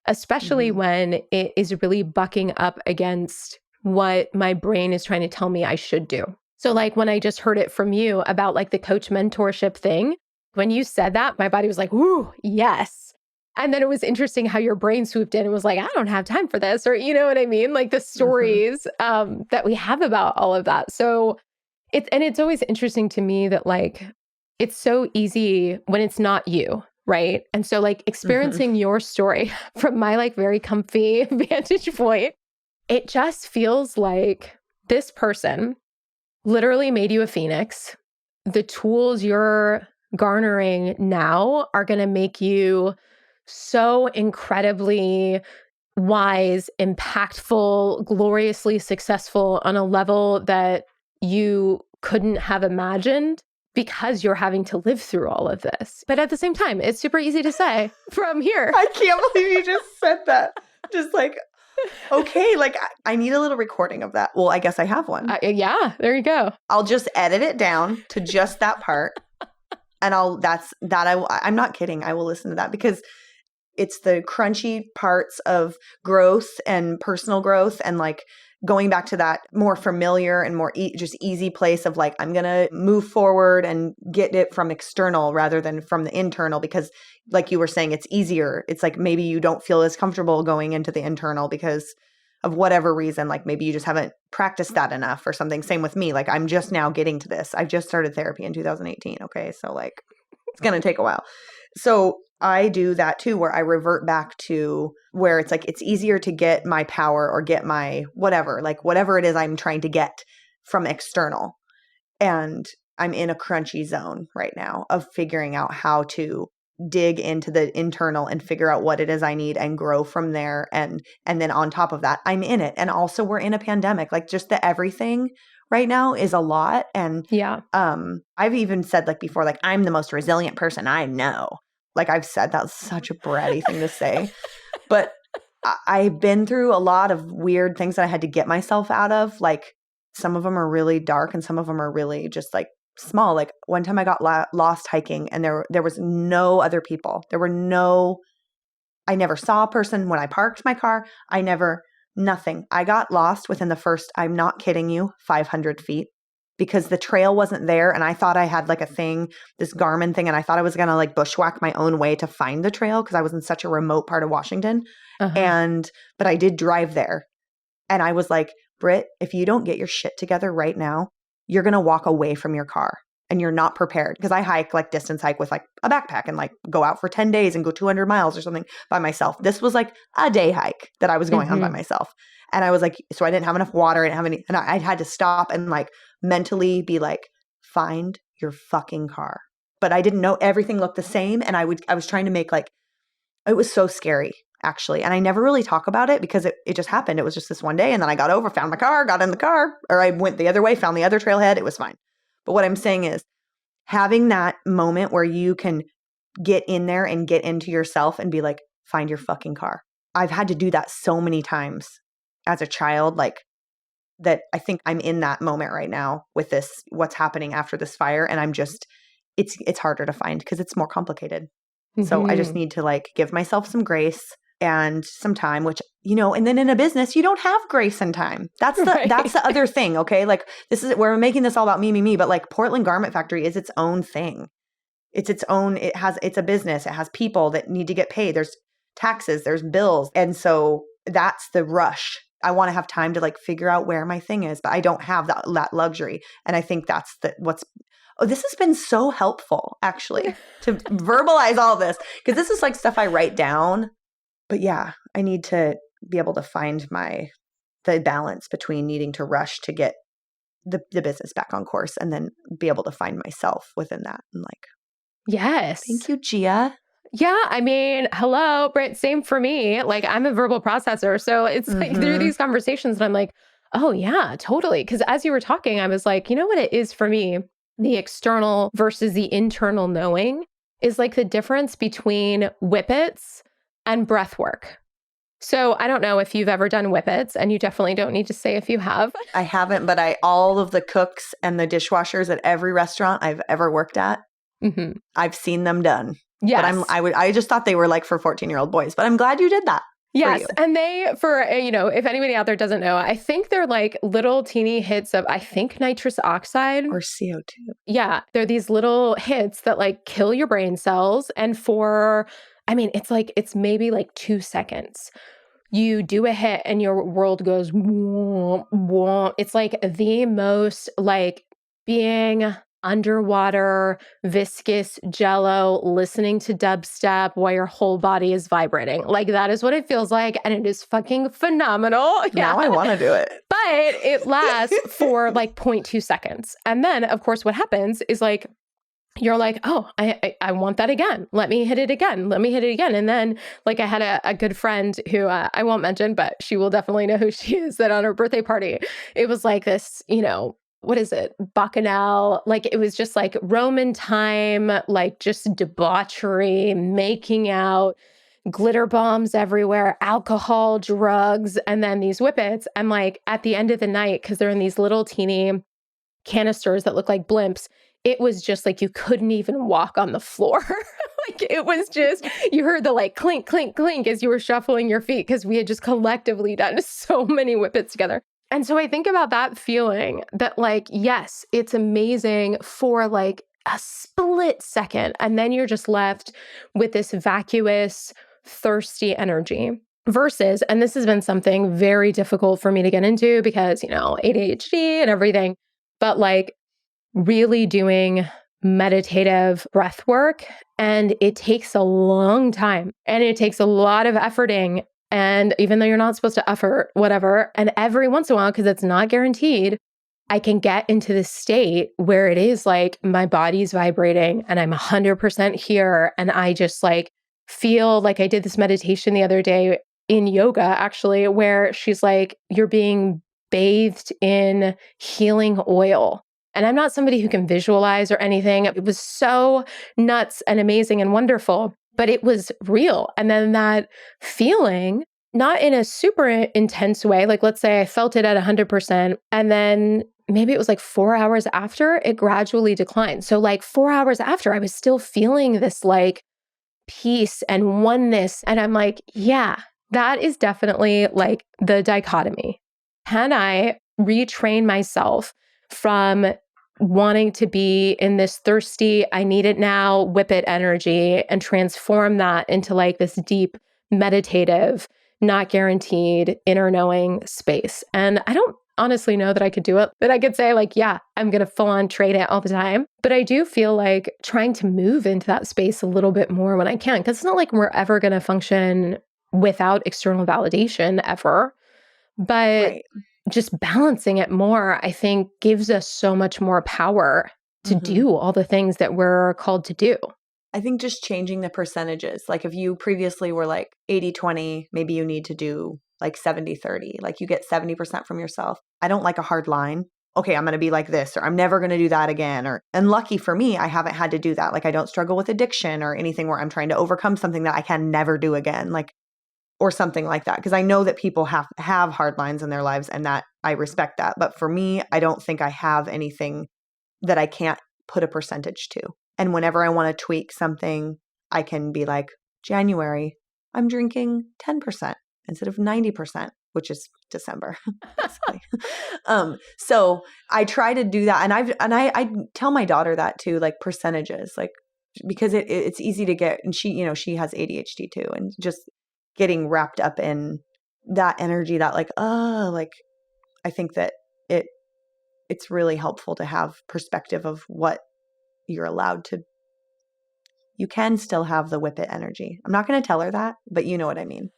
especially when it is really bucking up against what my brain is trying to tell me I should do. So like when I just heard it from you about like the coach mentorship thing, when you said that, my body was like, ooh, yes. And then it was interesting how your brain swooped in and was like, I don't have time for this. Or you know what I mean? Like the stories that we have about all of that. So it's always interesting to me that like, it's so easy when it's not you. Right. And so like experiencing your story from my like very comfy vantage point, it just feels like this person literally made you a phoenix. The tools you're garnering now are going to make you so incredibly wise, impactful, gloriously successful on a level that you couldn't have imagined, because you're having to live through all of this. But at the same time, it's super easy to say from here. I can't believe you just said that. Just like, okay, like I need a little recording of that. Well, I guess I have one. Yeah, there you go. I'll just edit it down to just that part. And I'm not kidding. I will listen to that because it's the crunchy parts of growth and personal growth and like going back to that more familiar and more just easy place of like, I'm going to move forward and get it from external rather than from the internal, because like you were saying, it's easier. It's like, maybe you don't feel as comfortable going into the internal because of whatever reason, like maybe you just haven't practiced that enough or something. Same with me. Like I'm just now getting to this. I've just started therapy in 2018. Okay. So like, it's going to take a while. So I do that too, where I revert back to where it's like, it's easier to get my power or get my whatever it is I'm trying to get from external. And I'm in a crunchy zone right now of figuring out how to dig into the internal and figure out what it is I need and grow from there. And then on top of that, I'm in it. And also we're in a pandemic, like just the everything right now is a lot. And yeah, I've even said like before, like I'm the most resilient person I know. Like I've said, that's such a bratty thing to say, but I've been through a lot of weird things that I had to get myself out of. Like some of them are really dark and some of them are really just like small. Like one time I got lost hiking and there was no other people. I never saw a person when I parked my car. Nothing. I got lost within the first, I'm not kidding you, 500 feet. Because the trail wasn't there and I thought I had like a thing, this Garmin thing, and I thought I was going to like bushwhack my own way to find the trail because I was in such a remote part of Washington. But I did drive there. And I was like, Britt, if you don't get your shit together right now, you're going to walk away from your car and you're not prepared. Because I distance hike with like a backpack and like go out for 10 days and go 200 miles or something by myself. This was like a day hike that I was going on by myself. And I was like, so I didn't have enough water. I didn't have any, and I had to stop and like mentally be like, find your fucking car. But I didn't know everything looked the same. And I was trying to make like, it was so scary actually. And I never really talk about it because it just happened. It was just this one day. And then I got over, found my car, got in the car, or I went the other way, found the other trailhead. It was fine. But what I'm saying is having that moment where you can get in there and get into yourself and be like, find your fucking car. I've had to do that so many times as a child, like that. I think I'm in that moment right now with this, what's happening after this fire. And I'm just, it's harder to find because it's more complicated. So I just need to like give myself some grace and some time, which, and then in a business, you don't have grace and time. That's the other thing. Okay. Like we're making this all about me, but like Portland Garment Factory is its own thing. It's a business. It has people that need to get paid. There's taxes, there's bills. And so that's the rush I want to have time to like figure out where my thing is, but I don't have that luxury. And I think that's this has been so helpful actually to verbalize all this, because this is like stuff I write down. But yeah, I need to be able to find the balance between needing to rush to get the business back on course and then be able to find myself within that. And like, yes. Thank you, Gia. Yeah. I mean, hello, Britt, same for me. Like I'm a verbal processor. So it's like through these conversations and I'm like, oh yeah, totally. Because as you were talking, I was like, you know what it is for me? The external versus the internal knowing is like the difference between whippets and breath work. So I don't know if you've ever done whippets, and you definitely don't need to say if you have. I haven't, but all of the cooks and the dishwashers at every restaurant I've ever worked at, I've seen them done. Yes. But I just thought they were like for 14-year-old boys, but I'm glad you did that. Yes. And if anybody out there doesn't know, I think they're like little teeny hits of, I think, nitrous oxide. Or CO2. Yeah. They're these little hits that like kill your brain cells. And it's maybe like 2 seconds. You do a hit and your world goes, womp, womp. It's like the most like being underwater, viscous jello, listening to dubstep while your whole body is vibrating. Like that is what it feels like. And it is fucking phenomenal. Yeah. Now I want to do it. But it lasts for like 0.2 seconds. And then of course what happens is like, you're like, oh, I want that again. Let me hit it again. Let me hit it again. And then like I had a good friend who I won't mention, but she will definitely know who she is, that on her birthday party, it was like this, what is it? Bacchanal. Like it was just like Roman time, like just debauchery, making out, glitter bombs everywhere, alcohol, drugs, and then these whippets. And like at the end of the night, because they're in these little teeny canisters that look like blimps, it was just like you couldn't even walk on the floor. Like it was just, you heard the like clink, clink, clink as you were shuffling your feet because we had just collectively done so many whippets together. And so I think about that feeling that like, yes, it's amazing for like a split second. And then you're just left with this vacuous, thirsty energy versus, and this has been something very difficult for me to get into because, ADHD and everything, but like really doing meditative breath work. And it takes a long time and it takes a lot of efforting. And even though you're not supposed to effort, whatever, and every once in a while, because it's not guaranteed, I can get into this state where it is like my body's vibrating and I'm 100% here. And I just like feel like I did this meditation the other day in yoga, actually, where she's like, you're being bathed in healing oil. And I'm not somebody who can visualize or anything. It was so nuts and amazing and wonderful, but it was real. And then that feeling, not in a super intense way, like let's say I felt it at 100%, and then maybe it was like 4 hours after, it gradually declined. So like 4 hours after, I was still feeling this like peace and oneness. And I'm like, yeah, that is definitely like the dichotomy. Can I retrain myself from wanting to be in this thirsty, I need it now, whippet energy and transform that into like this deep, meditative, not guaranteed inner knowing space? And I don't honestly know that I could do it, but I could say like, yeah, I'm going to full on trade it all the time. But I do feel like trying to move into that space a little bit more when I can, because it's not like we're ever going to function without external validation ever. But just balancing it more, I think, gives us so much more power to do all the things that we're called to do. I think just changing the percentages. Like if you previously were like 80-20, maybe you need to do like 70-30. Like you get 70% from yourself. I don't like a hard line. Okay, I'm going to be like this, or I'm never going to do that again. And lucky for me, I haven't had to do that. Like I don't struggle with addiction or anything where I'm trying to overcome something that I can never do again. Like, or something like that. Because I know that people have hard lines in their lives and that I respect that. But for me, I don't think I have anything that I can't put a percentage to. And whenever I want to tweak something, I can be like, January, I'm drinking 10% instead of 90%, which is December, basically. So I try to do that. And I tell my daughter that too, like percentages, like, because it's easy to get, and she has ADHD too. And just getting wrapped up in that energy, that like, like, I think that it's really helpful to have perspective of what you're allowed to. You can still have the whip it energy. I'm not going to tell her that, but you know what I mean.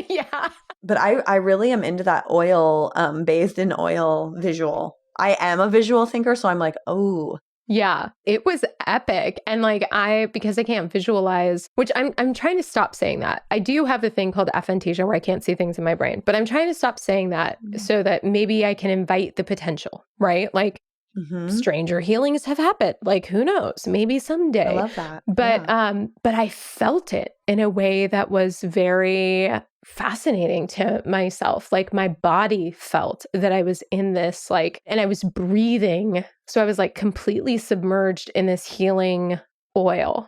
Yeah. But I really am into that oil, bathed in oil visual. I am a visual thinker, so I'm like, oh. Yeah, it was epic. And like because I can't visualize, which I'm trying to stop saying that. I do have a thing called aphantasia where I can't see things in my brain, but I'm trying to stop saying that so that maybe I can invite the potential, right? Like stranger healings have happened. Like who knows? Maybe someday. I love that. But but I felt it in a way that was very fascinating to myself. Like my body felt that I was in this, like, and I was breathing. So I was like completely submerged in this healing oil,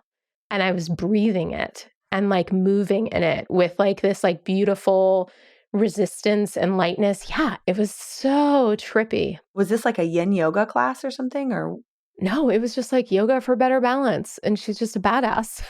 and I was breathing it and like moving in it with like this like beautiful resistance and lightness. Yeah, it was so trippy. Was this like a yin yoga class or something, or? No, it was just like yoga for better balance. And she's just a badass.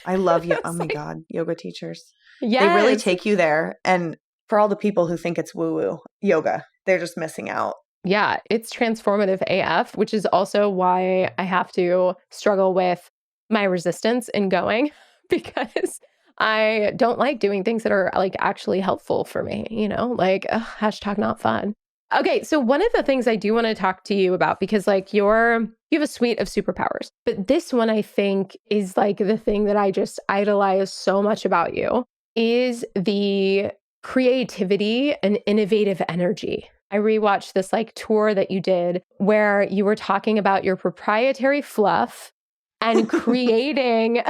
I love you. Oh my God, yoga teachers. Yes. They really take you there. And for all the people who think it's woo-woo yoga, they're just missing out. Yeah, it's transformative AF, which is also why I have to struggle with my resistance in going because I don't like doing things that are like actually helpful for me, you know, like hashtag not fun. Okay, so one of the things I do want to talk to you about, because like you have a suite of superpowers, but this one I think is like the thing that I just idolize so much about you is the creativity and innovative energy. I rewatched this like tour that you did where you were talking about your proprietary fluff and creating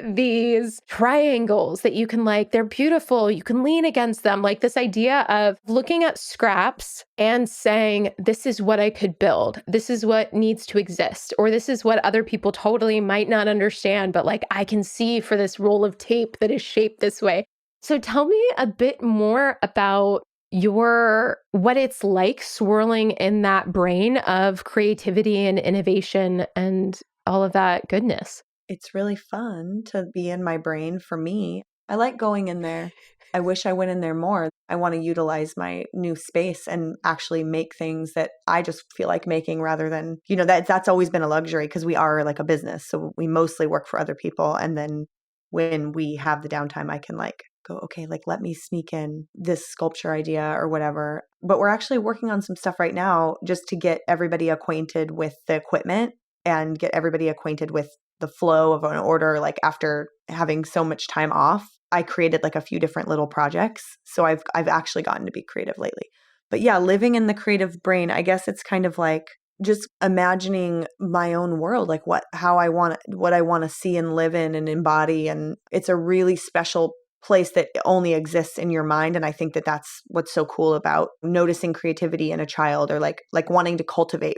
these triangles that you can like, they're beautiful. You can lean against them. Like this idea of looking at scraps and saying, this is what I could build. This is what needs to exist. Or this is what other people totally might not understand, but like I can see for this roll of tape that is shaped this way. So tell me a bit more about what it's like swirling in that brain of creativity and innovation and all of that goodness. It's really fun to be in my brain for me. I like going in there. I wish I went in there more. I want to utilize my new space and actually make things that I just feel like making rather than, that's always been a luxury because we are like a business. So we mostly work for other people. And then when we have the downtime, I can like go, okay, like let me sneak in this sculpture idea or whatever. But we're actually working on some stuff right now just to get everybody acquainted with the equipment and get everybody acquainted with the flow of an order. Like after having so much time off, I created like a few different little projects. So I've actually gotten to be creative lately. But yeah, living in the creative brain, I guess it's kind of like just imagining my own world, like what I want to see and live in and embody. And it's a really special place that only exists in your mind. And I think that that's what's so cool about noticing creativity in a child, or like wanting to cultivate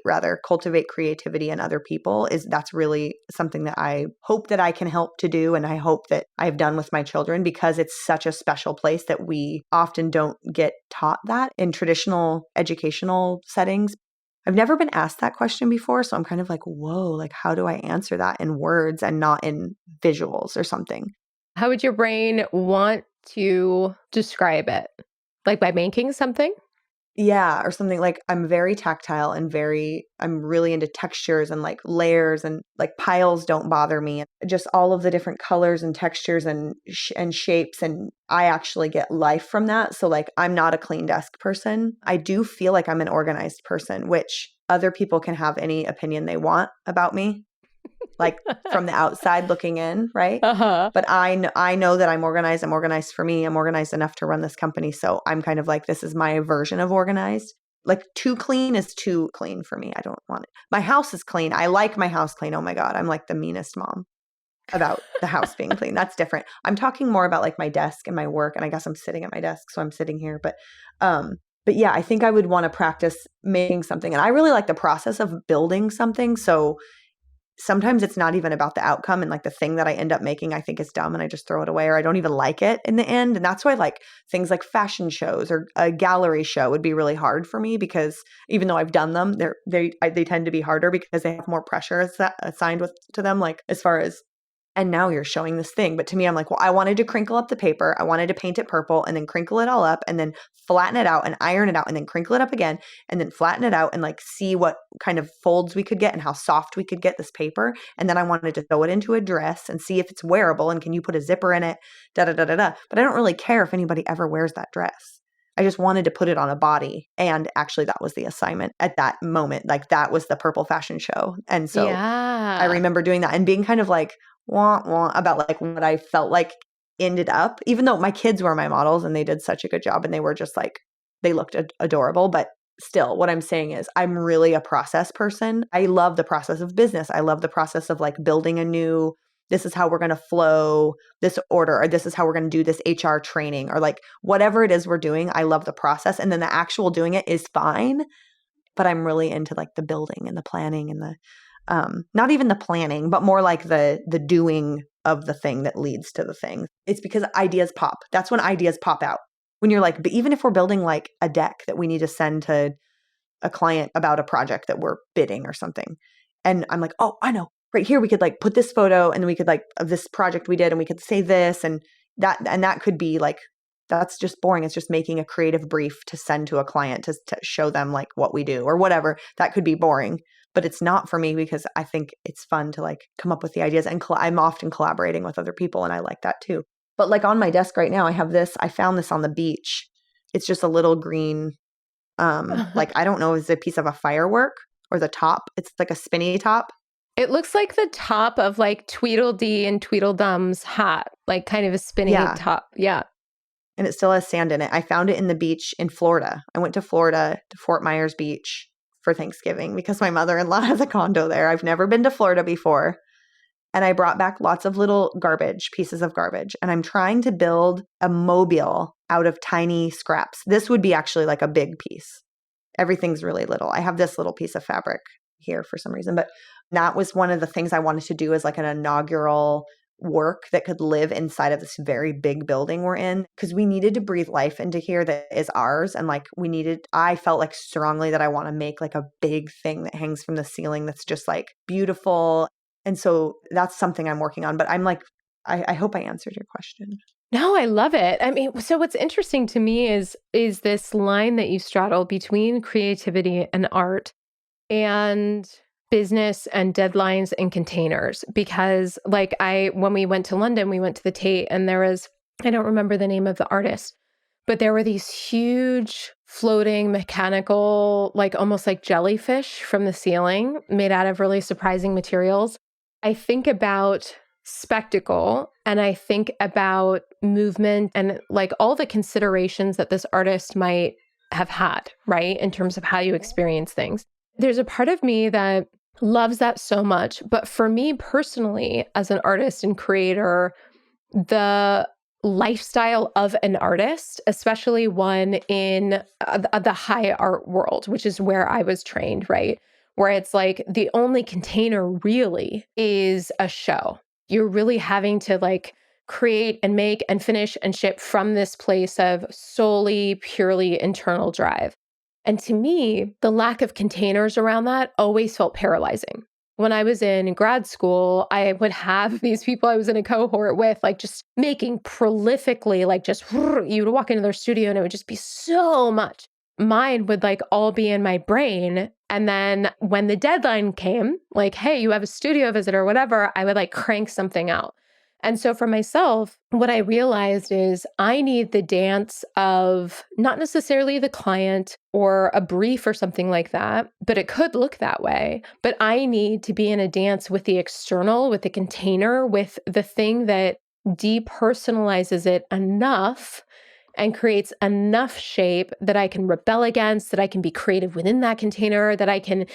creativity in other people. That's really something that I hope that I can help to do. And I hope that I've done with my children, because it's such a special place that we often don't get taught that in traditional educational settings. I've never been asked that question before. So I'm kind of like, whoa, like how do I answer that in words and not in visuals or something? How would your brain want to describe it? Like by making something? Yeah, or something like I'm very tactile and I'm really into textures and like layers, and like piles don't bother me. Just all of the different colors and textures and shapes. And I actually get life from that. So like I'm not a clean desk person. I do feel like I'm an organized person, which other people can have any opinion they want about me. Like from the outside looking in, right? But I know that I'm organized. I'm organized for me. I'm organized enough to run this company. So I'm kind of like, this is my version of organized. Like too clean is too clean for me. I don't want it. My house is clean. I like my house clean. Oh my God. I'm like the meanest mom about the house being clean. That's different. I'm talking more about like my desk and my work. And I guess I'm sitting at my desk, so I'm sitting here. But yeah, I think I would want to practice making something. And I really like the process of building something. So sometimes it's not even about the outcome, and like the thing that I end up making, I think is dumb and I just throw it away, or I don't even like it in the end. And that's why like things like fashion shows or a gallery show would be really hard for me, because even though I've done them, they tend to be harder because they have more pressure assigned to them, like as far as And now you're showing this thing. But to me, I'm like, well, I wanted to crinkle up the paper. I wanted to paint it purple and then crinkle it all up and then flatten it out and iron it out and then crinkle it up again and then flatten it out and like see what kind of folds we could get and how soft we could get this paper. And then I wanted to throw it into a dress and see if it's wearable and can you put a zipper in it, da da da da da. But I don't really care if anybody ever wears that dress. I just wanted to put it on a body. And actually that was the assignment at that moment. Like that was the purple fashion show. And so I remember doing that and being kind of like, wah, wah, about like what I felt like ended up, even though my kids were my models and they did such a good job and they were just like, they looked adorable. But still, what I'm saying is I'm really a process person. I love the process of business. I love the process of like building a new, this is how we're going to flow this order, or this is how we're going to do this HR training, or like whatever it is we're doing. I love the process. And then the actual doing it is fine. But I'm really into like the building and the planning and the, not even the planning, but more like the doing of the thing that leads to the thing. It's because ideas pop. That's when ideas pop out. When you're like, but even if we're building like a deck that we need to send to a client about a project that we're bidding or something. And I'm like, oh, I know. Right here, we could like put this photo and then we could like of this project we did and we could say this and that could be like, that's just boring. It's just making a creative brief to send to a client to show them like what we do or whatever. That could be boring. But it's not for me because I think it's fun to like come up with the ideas and I'm often collaborating with other people and I like that too. But like on my desk right now, I have this, I found this on the beach. It's just a little green, like, I don't know, is it a piece of a firework or the top? It's like a spinny top. It looks like the top of like Tweedledee and Tweedledum's hat, like kind of a spinny top. Yeah. And it still has sand in it. I found it in the beach in Florida. I went to Florida, to Fort Myers Beach for Thanksgiving because my mother-in-law has a condo there. I've never been to Florida before. And I brought back lots of little pieces of garbage. And I'm trying to build a mobile out of tiny scraps. This would be actually like a big piece. Everything's really little. I have this little piece of fabric here for some reason. But that was one of the things I wanted to do as like an inaugural work that could live inside of this very big building we're in, because we needed to breathe life into here that is ours. And like I felt like strongly that I want to make like a big thing that hangs from the ceiling that's just like beautiful. And so that's something I'm working on. But I'm like, I hope I answered your question. No, I love it. I mean, so what's interesting to me is this line that you straddle between creativity and art and business and deadlines and containers. Because like when we went to London, we went to the Tate and there was, I don't remember the name of the artist, but there were these huge floating mechanical, like almost like jellyfish from the ceiling made out of really surprising materials. I think about spectacle and I think about movement and like all the considerations that this artist might have had, right? In terms of how you experience things. There's a part of me that loves that so much. But for me personally, as an artist and creator, the lifestyle of an artist, especially one in the high art world, which is where I was trained, right? Where it's like the only container really is a show. You're really having to like create and make and finish and ship from this place of solely, purely internal drive. And to me, the lack of containers around that always felt paralyzing. When I was in grad school, I would have these people I was in a cohort with, like just making prolifically, like just, you would walk into their studio and it would just be so much. Mine would like all be in my brain. And then when the deadline came, like, hey, you have a studio visit or whatever, I would like crank something out. And so for myself, what I realized is I need the dance of not necessarily the client or a brief or something like that, but it could look that way. But I need to be in a dance with the external, with the container, with the thing that depersonalizes it enough and creates enough shape that I can rebel against, that I can be creative within that container, that I can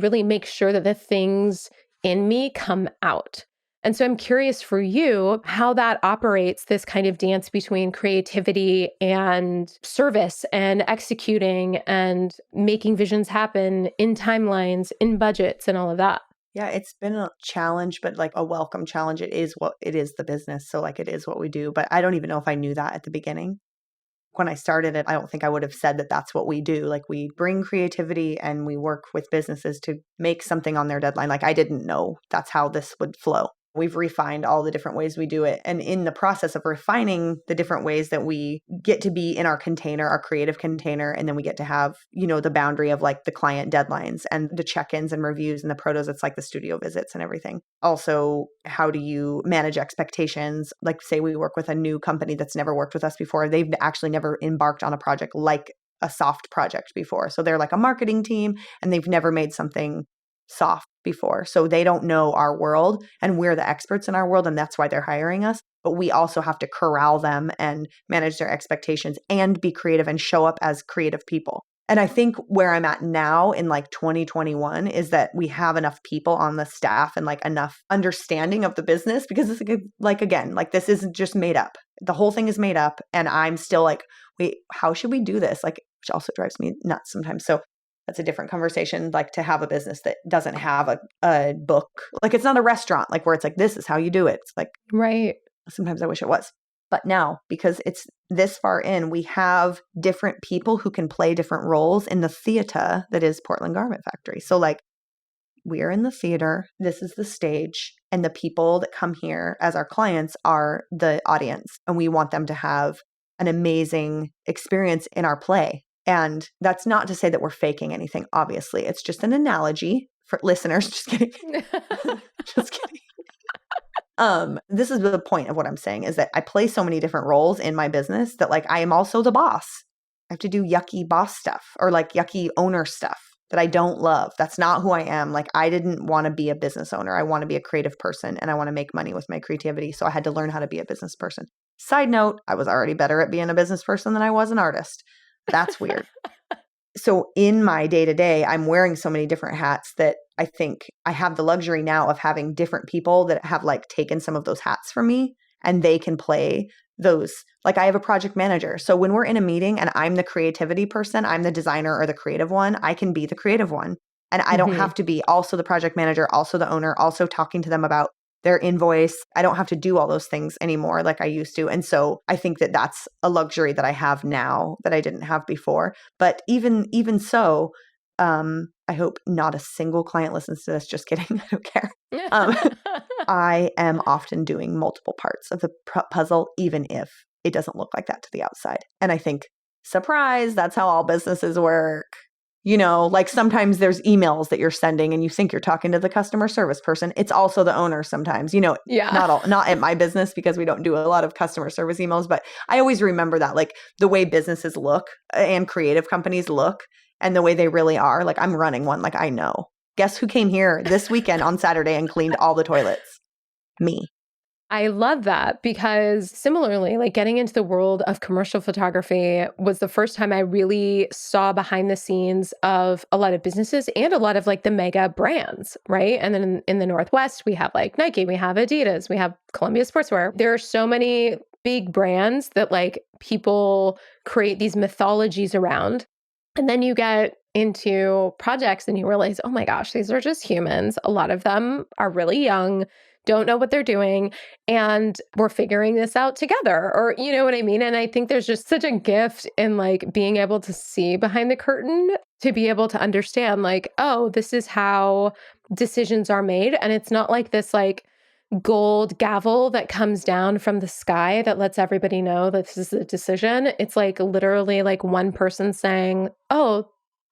really make sure that the things in me come out. And so I'm curious for you how that operates, this kind of dance between creativity and service and executing and making visions happen in timelines, in budgets and all of that. Yeah, it's been a challenge, but like a welcome challenge. It is the business. So like it is what we do. But I don't even know if I knew that at the beginning. When I started it, I don't think I would have said that that's what we do. Like we bring creativity and we work with businesses to make something on their deadline. Like I didn't know that's how this would flow. We've refined all the different ways we do it. And in the process of refining the different ways that we get to be in our container, our creative container, and then we get to have, the boundary of like the client deadlines and the check-ins and reviews and the protos. It's like the studio visits and everything. Also, how do you manage expectations? Like say we work with a new company that's never worked with us before. They've actually never embarked on a project like a soft project before. So they're like a marketing team and they've never made something soft before. So they don't know our world and we're the experts in our world and that's why they're hiring us. But we also have to corral them and manage their expectations and be creative and show up as creative people. And I think where I'm at now in like 2021 is that we have enough people on the staff and like enough understanding of the business because it's like, again, like this isn't just made up. The whole thing is made up. And I'm still like, wait, how should we do this? Like, which also drives me nuts sometimes. So that's a different conversation, like to have a business that doesn't have a book. Like it's not a restaurant, like where it's like, this is how you do it. It's like, right. Sometimes I wish it was. But now, because it's this far in, we have different people who can play different roles in the theater that is Portland Garment Factory. So like we're in the theater, this is the stage, and the people that come here as our clients are the audience. And we want them to have an amazing experience in our play. And that's not to say that we're faking anything, obviously. It's just an analogy for listeners. Just kidding. Just kidding. This is the point of what I'm saying is that I play so many different roles in my business that like I am also the boss. I have to do yucky boss stuff or like yucky owner stuff that I don't love. That's not who I am. Like I didn't want to be a business owner. I want to be a creative person and I want to make money with my creativity. So I had to learn how to be a business person. Side note, I was already better at being a business person than I was an artist. That's weird. So in my day-to-day, I'm wearing so many different hats that I think I have the luxury now of having different people that have like taken some of those hats from me and they can play those. Like I have a project manager. So when we're in a meeting and I'm the creativity person, I'm the designer or the creative one, I can be the creative one. And I don't have to be also the project manager, also the owner, also talking to them about their invoice. I don't have to do all those things anymore like I used to. And so I think that that's a luxury that I have now that I didn't have before. But even so, I hope not a single client listens to this. Just kidding. I don't care. I am often doing multiple parts of the puzzle, even if it doesn't look like that to the outside. And I think, surprise, that's how all businesses work. Like sometimes there's emails that you're sending and you think you're talking to the customer service person. It's also the owner sometimes, Yeah. Not at my business because we don't do a lot of customer service emails, but I always remember that like the way businesses look and creative companies look and the way they really are. Like I'm running one, like I know. Guess who came here this weekend on Saturday and cleaned all the toilets? Me. I love that because similarly, like getting into the world of commercial photography was the first time I really saw behind the scenes of a lot of businesses and a lot of like the mega brands, right? And then in the Northwest, we have like Nike, we have Adidas, we have Columbia Sportswear. There are so many big brands that like people create these mythologies around. And then you get into projects and you realize, oh my gosh, these are just humans. A lot of them are really young, don't know what they're doing, and we're figuring this out together, or you know what I mean? And I think there's just such a gift in like being able to see behind the curtain, to be able to understand like, oh, this is how decisions are made. And it's not like this like gold gavel that comes down from the sky that lets everybody know that this is a decision. It's like literally like one person saying, oh,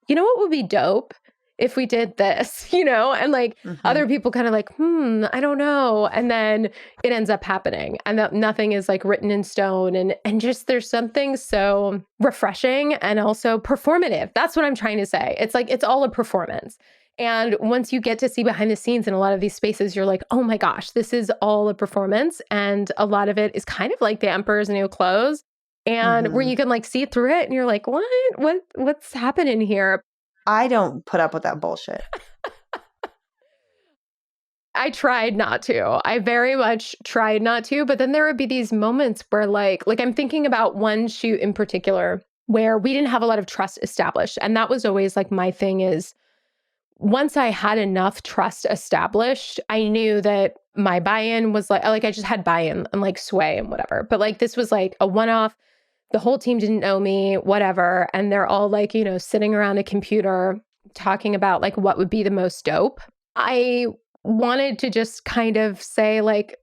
you know what would be dope? If we did this, and like other people kind of like, I don't know. And then it ends up happening and that nothing is like written in stone. And just there's something so refreshing and also performative. That's what I'm trying to say. It's like, it's all a performance. And once you get to see behind the scenes in a lot of these spaces, you're like, oh my gosh, this is all a performance. And a lot of it is kind of like the Emperor's New Clothes. And where you can like see through it and you're like, what's happening here? I don't put up with that bullshit. I tried not to. I very much tried not to. But then there would be these moments where like I'm thinking about one shoot in particular where we didn't have a lot of trust established. And that was always like my thing is once I had enough trust established, I knew that my buy-in was like I just had buy-in and like sway and whatever. But like this was like a one-off. The whole team didn't know me, whatever. And they're all like, sitting around a computer talking about like what would be the most dope. I wanted to just kind of say like,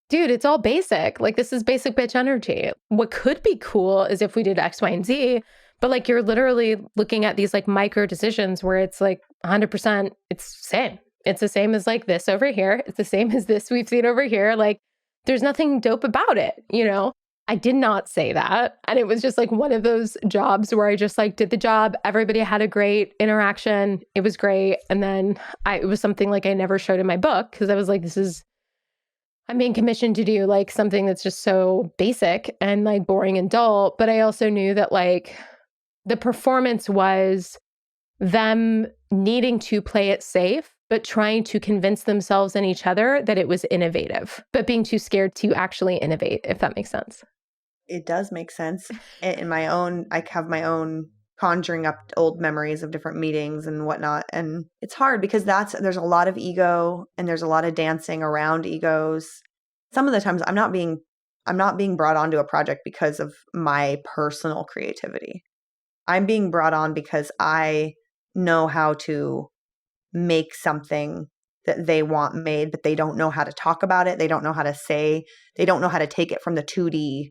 dude, it's all basic. Like, this is basic bitch energy. What could be cool is if we did X, Y, and Z, but like you're literally looking at these like micro decisions where it's like 100%, it's the same. It's the same as like this over here. It's the same as this we've seen over here. Like, there's nothing dope about it, you know? I did not say that. And it was just like one of those jobs where I just like did the job. Everybody had a great interaction. It was great. And then it was something like I never showed in my book because I was like, I'm being commissioned to do like something that's just so basic and like boring and dull. But I also knew that like the performance was them needing to play it safe, but trying to convince themselves and each other that it was innovative, but being too scared to actually innovate, if that makes sense. It does make sense. I have my own conjuring up old memories of different meetings and whatnot. And it's hard because there's a lot of ego and there's a lot of dancing around egos. Some of the times I'm not being brought onto a project because of my personal creativity. I'm being brought on because I know how to make something that they want made, but they don't know how to talk about it. They don't know how to they don't know how to take it from the 2D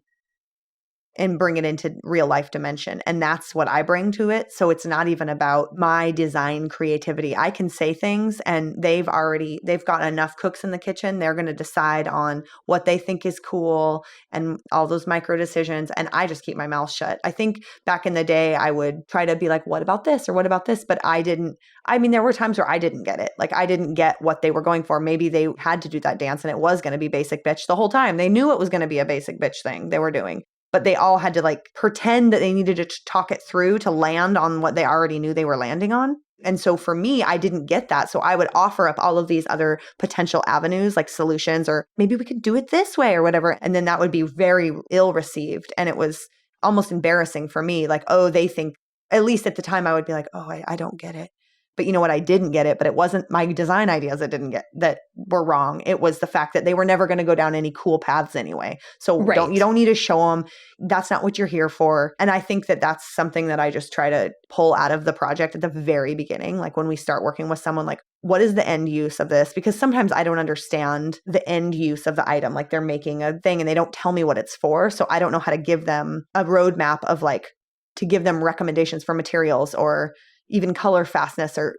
and bring it into real life dimension. And that's what I bring to it. So it's not even about my design creativity. I can say things and they've got enough cooks in the kitchen. They're going to decide on what they think is cool and all those micro decisions. And I just keep my mouth shut. I think back in the day, I would try to be like, what about this or what about this? But there were times where I didn't get it. Like I didn't get what they were going for. Maybe they had to do that dance and it was going to be basic bitch the whole time. They knew it was going to be a basic bitch thing they were doing. But they all had to like pretend that they needed to talk it through to land on what they already knew they were landing on. And so for me, I didn't get that. So I would offer up all of these other potential avenues like solutions, or maybe we could do it this way or whatever. And then that would be very ill received. And it was almost embarrassing for me. Like, oh, they think, at least at the time I would be like, oh, I don't get it. But you know what? I didn't get it, but it wasn't my design ideas that were wrong. It was the fact that they were never going to go down any cool paths anyway. So you don't need to show them. That's not what you're here for. And I think that that's something that I just try to pull out of the project at the very beginning. Like when we start working with someone, like, what is the end use of this? Because sometimes I don't understand the end use of the item. Like they're making a thing and they don't tell me what it's for. So I don't know how to give them a roadmap of like, to give them recommendations for materials or even color fastness or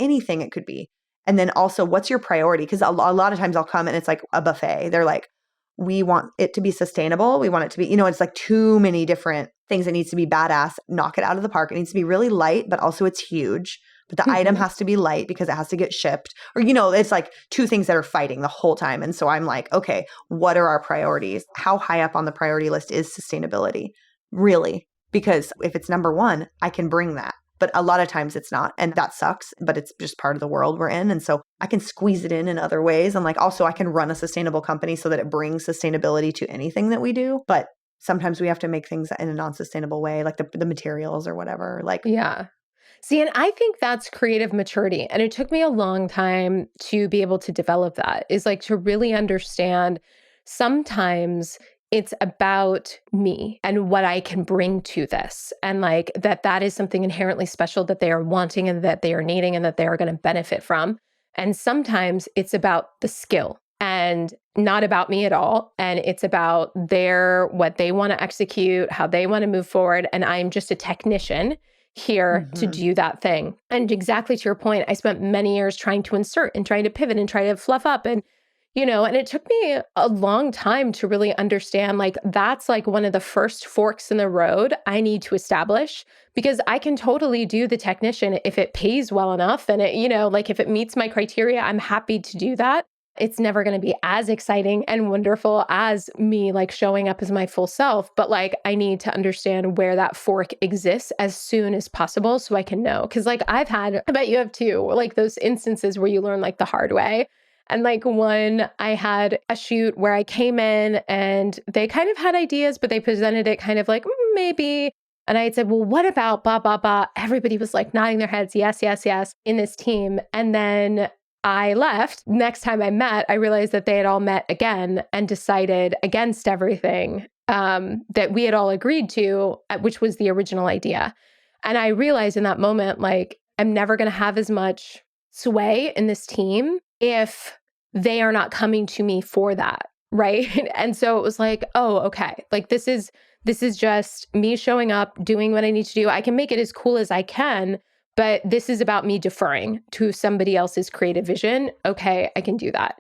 anything it could be. And then also, what's your priority? Because a lot of times I'll come and it's like a buffet. They're like, we want it to be sustainable. We want it to be, it's like too many different things. It needs to be badass, knock it out of the park. It needs to be really light, but also it's huge. But the item has to be light because it has to get shipped. Or, it's like two things that are fighting the whole time. And so I'm like, okay, what are our priorities? How high up on the priority list is sustainability? Really? Because if it's number one, I can bring that. But a lot of times it's not. And that sucks, but it's just part of the world we're in. And so I can squeeze it in other ways. And like, also I can run a sustainable company so that it brings sustainability to anything that we do. But sometimes we have to make things in a non-sustainable way, like the materials or whatever. Like, yeah. See, and I think that's creative maturity. And it took me a long time to be able to develop that, is like to really understand sometimes it's about me and what I can bring to this. And like that is something inherently special that they are wanting and that they are needing and that they are going to benefit from. And sometimes it's about the skill and not about me at all. And it's about what they want to execute, how they want to move forward. And I'm just a technician here to do that thing. And exactly to your point, I spent many years trying to insert and trying to pivot and try to fluff up and it took me a long time to really understand, like, that's like one of the first forks in the road I need to establish, because I can totally do the technician if it pays well enough. And like if it meets my criteria, I'm happy to do that. It's never going to be as exciting and wonderful as me like showing up as my full self. But like, I need to understand where that fork exists as soon as possible so I can know. Cause like I bet you have too, like those instances where you learn like the hard way. And like one, I had a shoot where I came in and they kind of had ideas, but they presented it kind of like, maybe. And I had said, well, what about blah, blah, blah? Everybody was like nodding their heads, yes, yes, yes, in this team. And then I left. Next time I met, I realized that they had all met again and decided against everything that we had all agreed to, which was the original idea. And I realized in that moment, like, I'm never going to have as much sway in this team if they are not coming to me for that, right? And so it was like, oh, okay. Like this is just me showing up, doing what I need to do. I can make it as cool as I can, but this is about me deferring to somebody else's creative vision. Okay, I can do that,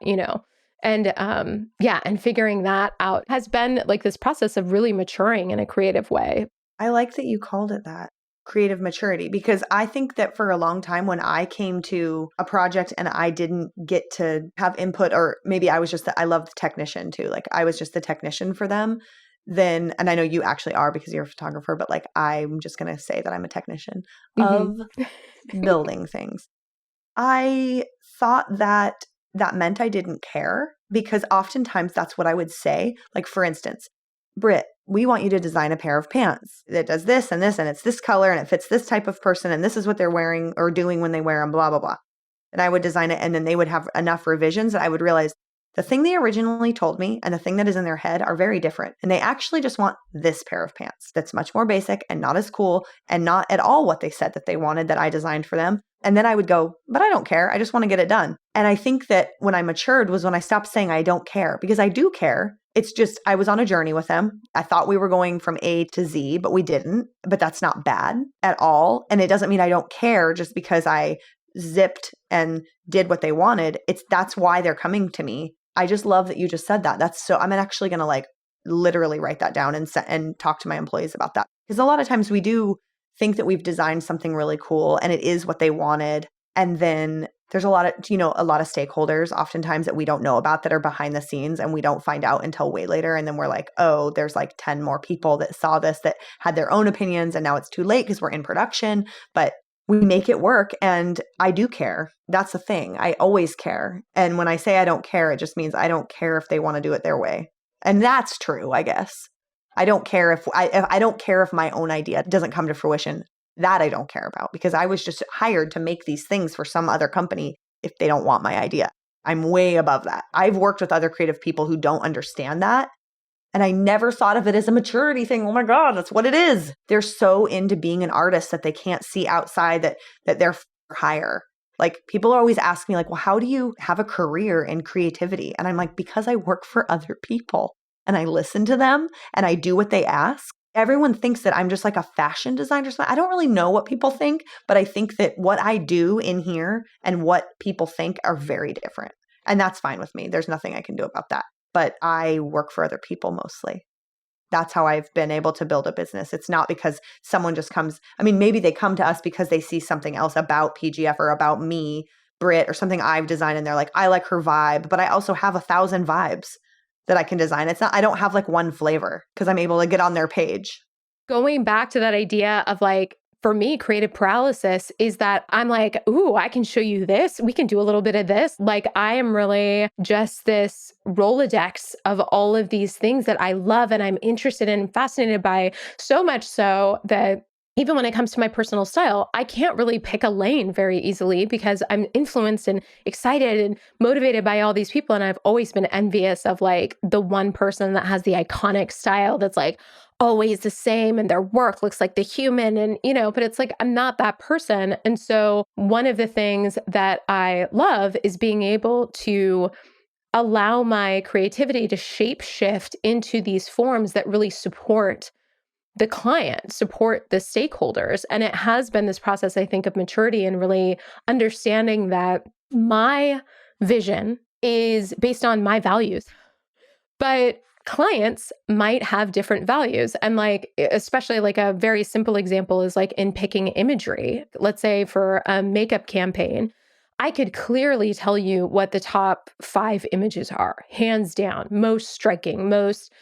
And and figuring that out has been like this process of really maturing in a creative way. I like that you called it that, creative maturity, because I think that for a long time when I came to a project and I didn't get to have input, or maybe I was just I love the technician too. Like I was just the technician for them. Then, and I know you actually are because you're a photographer, but like I'm just going to say that I'm a technician of building things. I thought that meant I didn't care, because oftentimes that's what I would say. Like, for instance, Britt, we want you to design a pair of pants that does this, and it's this color, and it fits this type of person, and this is what they're wearing or doing when they wear them, blah, blah, blah. And I would design it, and then they would have enough revisions that I would realize the thing they originally told me and the thing that is in their head are very different. And they actually just want this pair of pants that's much more basic and not as cool and not at all what they said that they wanted that I designed for them. And then I would go, but I don't care. I just want to get it done. And I think that when I matured was when I stopped saying I don't care, because I do care. It's just I was on a journey with them. I thought we were going from A to Z, but we didn't. But that's not bad at all. And it doesn't mean I don't care just because I zipped and did what they wanted. That's why they're coming to me. I just love that you just said that. I'm actually going to like literally write that down and talk to my employees about that. Because a lot of times we do think that we've designed something really cool and it is what they wanted. And then there's a lot of stakeholders oftentimes that we don't know about that are behind the scenes, and we don't find out until way later. And then we're like, oh, there's like 10 more people that saw this that had their own opinions, and now it's too late because we're in production. But we make it work, and I do care. That's the thing. I always care. And when I say I don't care, it just means I don't care if they want to do it their way. And that's true, I guess. I don't care if I don't care if my own idea doesn't come to fruition. That I don't care about, because I was just hired to make these things for some other company if they don't want my idea. I'm way above that. I've worked with other creative people who don't understand that. And I never thought of it as a maturity thing. Oh my God, that's what it is. They're so into being an artist that they can't see outside that they're higher. Like people always ask me like, well, how do you have a career in creativity? And I'm like, because I work for other people and I listen to them and I do what they ask. Everyone thinks that I'm just like a fashion designer. I don't really know what people think, but I think that what I do in here and what people think are very different. And that's fine with me. There's nothing I can do about that. But I work for other people mostly. That's how I've been able to build a business. It's not because someone just comes. I mean, maybe they come to us because they see something else about PGF or about me, Britt, or something I've designed, and they're like, I like her vibe, but I also have 1,000 vibes that I can design. I don't have like one flavor because I'm able to get on their page. Going back to that idea of like, for me, creative paralysis is that I'm like, ooh, I can show you this. We can do a little bit of this. Like I am really just this Rolodex of all of these things that I love and I'm interested in and fascinated by, so much so that even when it comes to my personal style, I can't really pick a lane very easily because I'm influenced and excited and motivated by all these people. And I've always been envious of like the one person that has the iconic style that's like always the same and their work looks like the human. And, but it's like, I'm not that person. And so one of the things that I love is being able to allow my creativity to shape shift into these forms that really support the client, support the stakeholders. And it has been this process, I think, of maturity and really understanding that my vision is based on my values. But clients might have different values. And like, especially like a very simple example is like in picking imagery. Let's say for a makeup campaign, I could clearly tell you what the top 5 images are, hands down, most striking, most,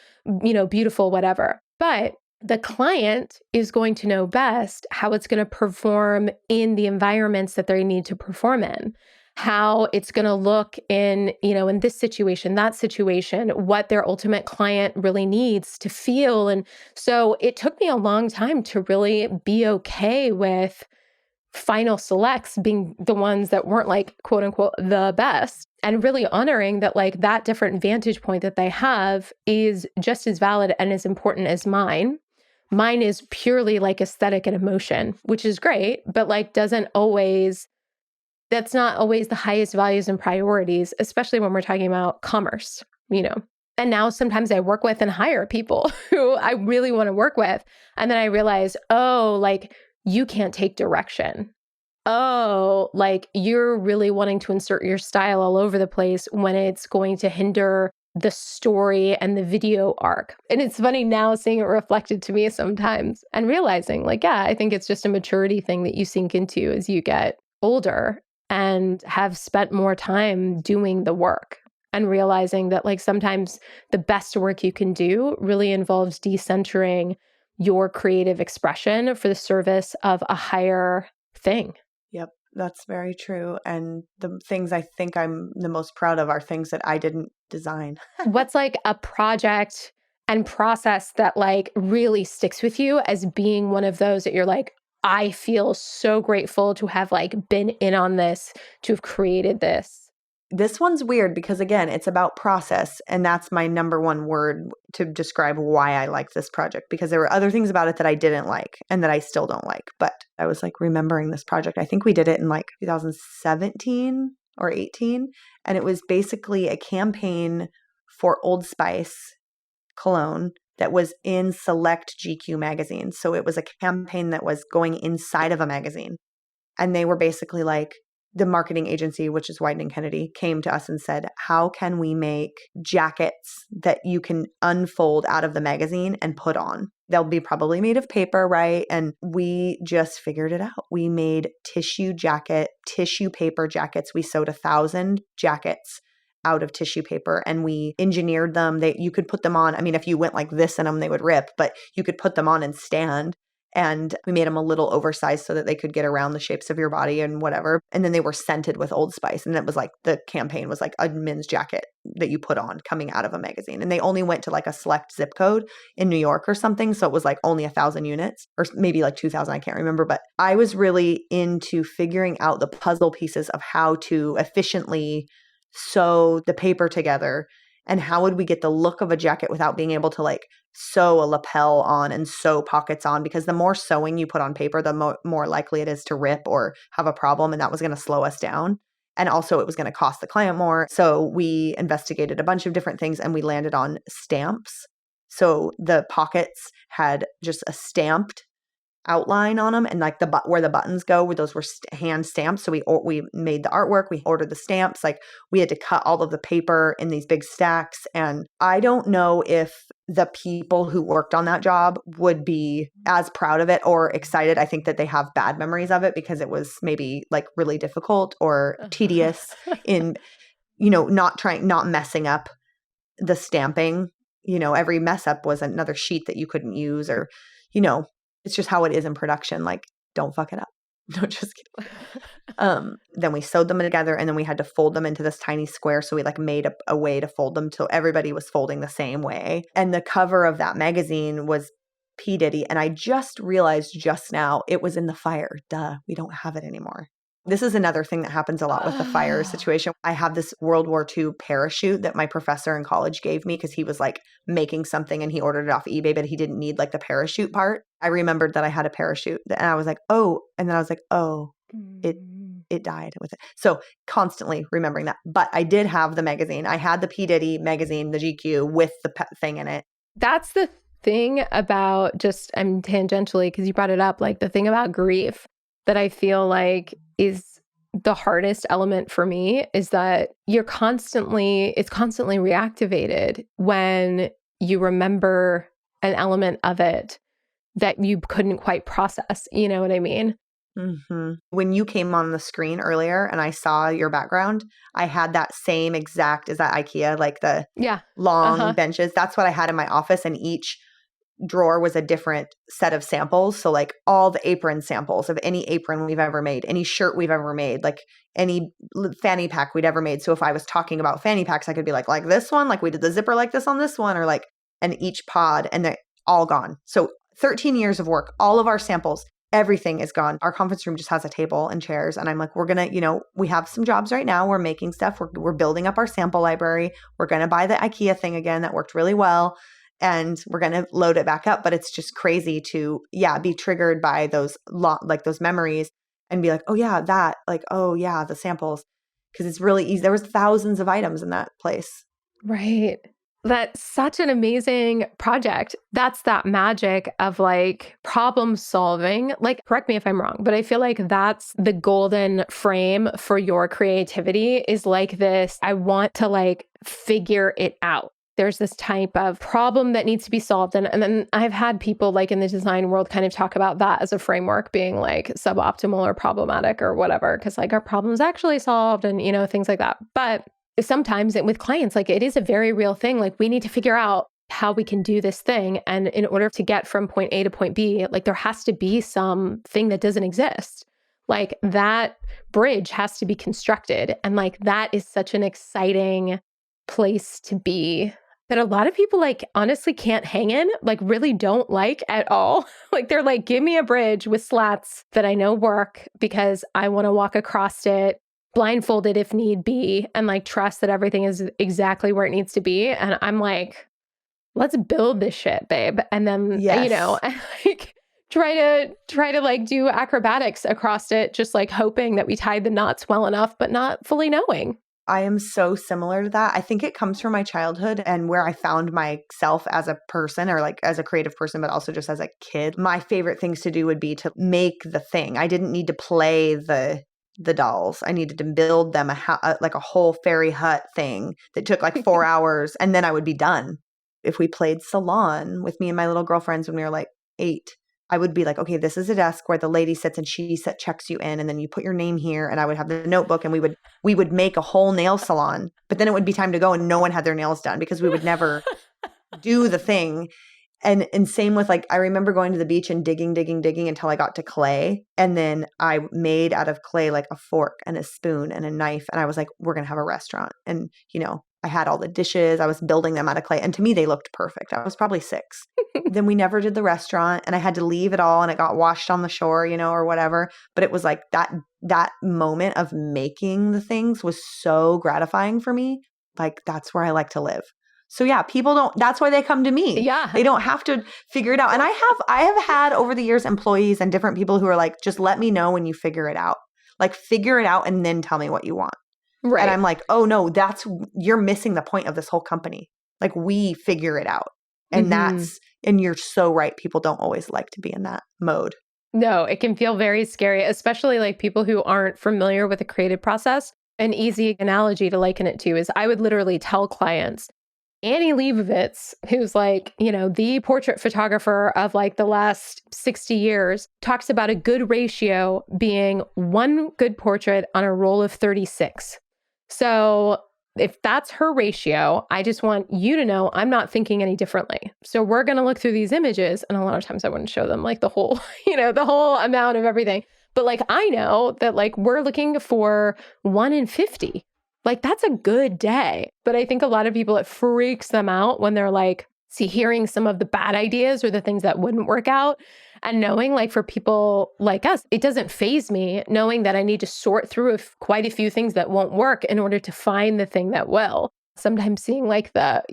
beautiful, whatever. But the client is going to know best how it's going to perform in the environments that they need to perform in, how it's going to look in, in this situation, that situation, what their ultimate client really needs to feel. And so it took me a long time to really be okay with final selects being the ones that weren't like, quote unquote, the best, and really honoring that like that different vantage point that they have is just as valid and as important as mine. Mine is purely like aesthetic and emotion, which is great, but like doesn't always that's not always the highest values and priorities, especially when we're talking about commerce, you know. And now sometimes I work with and hire people who I really want to work with. And then I realize, oh, like you can't take direction. Oh, like you're really wanting to insert your style all over the place when it's going to hinder the story and the video arc. And it's funny now seeing it reflected to me sometimes and realizing like, yeah, I think it's just a maturity thing that you sink into as you get older and have spent more time doing the work and realizing that like sometimes the best work you can do really involves decentering your creative expression for the service of a higher thing. Yep, that's very true. And the things I think I'm the most proud of are things that I didn't design. What's like a project and process that like really sticks with you as being one of those that you're like, I feel so grateful to have like been in on this, to have created this? This one's weird because, again, it's about process. And that's my number one word to describe why I like this project, because there were other things about it that I didn't like and that I still don't like. But I was like remembering this project. I think we did it in like 2017 or 18. And it was basically a campaign for Old Spice cologne that was in select GQ magazines. So it was a campaign that was going inside of a magazine. And they were basically like, the marketing agency, which is Wieden & Kennedy, came to us and said, how can we make jackets that you can unfold out of the magazine and put on? They'll be probably made of paper, right? And we just figured it out. We made tissue paper jackets. We sewed 1,000 jackets out of tissue paper and we engineered them. You could put them on. I mean, if you went like this in them, they would rip, but you could put them on and stand. And we made them a little oversized so that they could get around the shapes of your body and whatever. And then they were scented with Old Spice. And it was like the campaign was like a men's jacket that you put on coming out of a magazine. And they only went to like a select zip code in New York or something. So it was like only 1,000 units or maybe like 2,000. I can't remember. But I was really into figuring out the puzzle pieces of how to efficiently sew the paper together. And how would we get the look of a jacket without being able to like sew a lapel on and sew pockets on? Because the more sewing you put on paper, the more likely it is to rip or have a problem. And that was going to slow us down. And also it was going to cost the client more. So we investigated a bunch of different things and we landed on stamps. So the pockets had just a stamped outline on them, and like where the buttons go, where those were hand stamped. So we made the artwork, we ordered the stamps, like we had to cut all of the paper in these big stacks. And I don't know if the people who worked on that job would be as proud of it or excited. I think that they have bad memories of it because it was maybe like really difficult or tedious in, not messing up the stamping. Every mess up was another sheet that you couldn't use, or, it's just how it is in production. Like, don't fuck it up. No, just kidding. Then we sewed them together and then we had to fold them into this tiny square. So we like made a way to fold them till everybody was folding the same way. And the cover of that magazine was P. Diddy. And I just realized just now it was in the fire. Duh, we don't have it anymore. This is another thing that happens a lot with the fire situation. I have this World War II parachute that my professor in college gave me because he was like making something and he ordered it off eBay, but he didn't need like the parachute part. I remembered that I had a parachute and I was like, oh, and then I was like, oh, it died with it. So constantly remembering that. But I did have the magazine. I had the P. Diddy magazine, the GQ with the thing in it. That's the thing about I'm tangentially, because you brought it up, like the thing about grief that I feel like is the hardest element for me is that it's constantly reactivated when you remember an element of it that you couldn't quite process. You know what I mean? Mm-hmm. When you came on the screen earlier and I saw your background, I had that same exact, is that IKEA, like the long benches? That's what I had in my office, and each drawer was a different set of samples. So like all the apron samples of any apron we've ever made, any shirt we've ever made, like any fanny pack we'd ever made. So if I was talking about fanny packs, I could be like this one, like we did the zipper like this on this one, or like, and each pod, and they're all gone. So 13 years of work, all of our samples, everything is gone. Our conference room just has a table and chairs. And I'm like, we're going to, we have some jobs right now. We're making stuff. We're building up our sample library. We're going to buy the IKEA thing again. That worked really well. And we're going to load it back up. But it's just crazy to, be triggered by those memories. and be like, oh yeah, that, like, oh yeah, the samples. Because it's really easy. There was thousands of items in that place. Right. That's such an amazing project. That's that magic of like problem solving. Like, correct me if I'm wrong, but I feel like that's the golden frame for your creativity is like this. I want to like figure it out. There's this type of problem that needs to be solved. And then I've had people like in the design world kind of talk about that as a framework being like suboptimal or problematic or whatever, because like our problem's actually solved and, you know, things like that. But sometimes with clients, like it is a very real thing. Like we need to figure out how we can do this thing. And in order to get from point A to point B, like there has to be something that doesn't exist. Like that bridge has to be constructed. And like that is such an exciting place to be that a lot of people like honestly can't hang in, like really don't like at all. Like they're like, give me a bridge with slats that I know work because I want to walk across it blindfolded if need be and like trust that everything is exactly where it needs to be. And I'm like, let's build this shit, babe. And then, you know, and like try to like do acrobatics across it, just like hoping that we tied the knots well enough, but not fully knowing. I am so similar to that. I think it comes from my childhood and where I found myself as a person or like as a creative person, but also just as a kid. My favorite things to do would be to make the thing. I didn't need to play the dolls. I needed to build them like a whole fairy hut thing that took like 4 hours and then I would be done. If we played salon with me and my little girlfriends when we were like 8, I would be like, okay, this is a desk where the lady sits and she checks you in and then you put your name here and I would have the notebook and we would make a whole nail salon, but then it would be time to go and no one had their nails done because we would never do the thing. And same with like, I remember going to the beach and digging until I got to clay. And then I made out of clay like a fork and a spoon and a knife. And I was like, we're going to have a restaurant. And, you know, I had all the dishes. I was building them out of clay. And to me, they looked perfect. I was probably 6. Then we never did the restaurant and I had to leave it all and it got washed on the shore, you know, or whatever. But it was like that moment of making the things was so gratifying for me. Like, that's where I like to live. So yeah, that's why they come to me. Yeah. They don't have to figure it out. And I have had over the years employees and different people who are like, just let me know when you figure it out. Like figure it out and then tell me what you want. Right. And I'm like, oh no, you're missing the point of this whole company. Like we figure it out. And and you're so right. People don't always like to be in that mode. No, it can feel very scary, especially like people who aren't familiar with the creative process. An easy analogy to liken it to is I would literally tell clients, Annie Leibovitz, who's like, you know, the portrait photographer of like the last 60 years, talks about a good ratio being one good portrait on a roll of 36. So if that's her ratio, I just want you to know I'm not thinking any differently. So we're going to look through these images. And a lot of times I wouldn't show them like the whole, you know, the whole amount of everything. But like, I know that like we're looking for 1 in 50. Like that's a good day. But I think a lot of people, it freaks them out when they're like, hearing some of the bad ideas or the things that wouldn't work out. And knowing like for people like us, it doesn't faze me knowing that I need to sort through quite a few things that won't work in order to find the thing that will. Sometimes seeing like the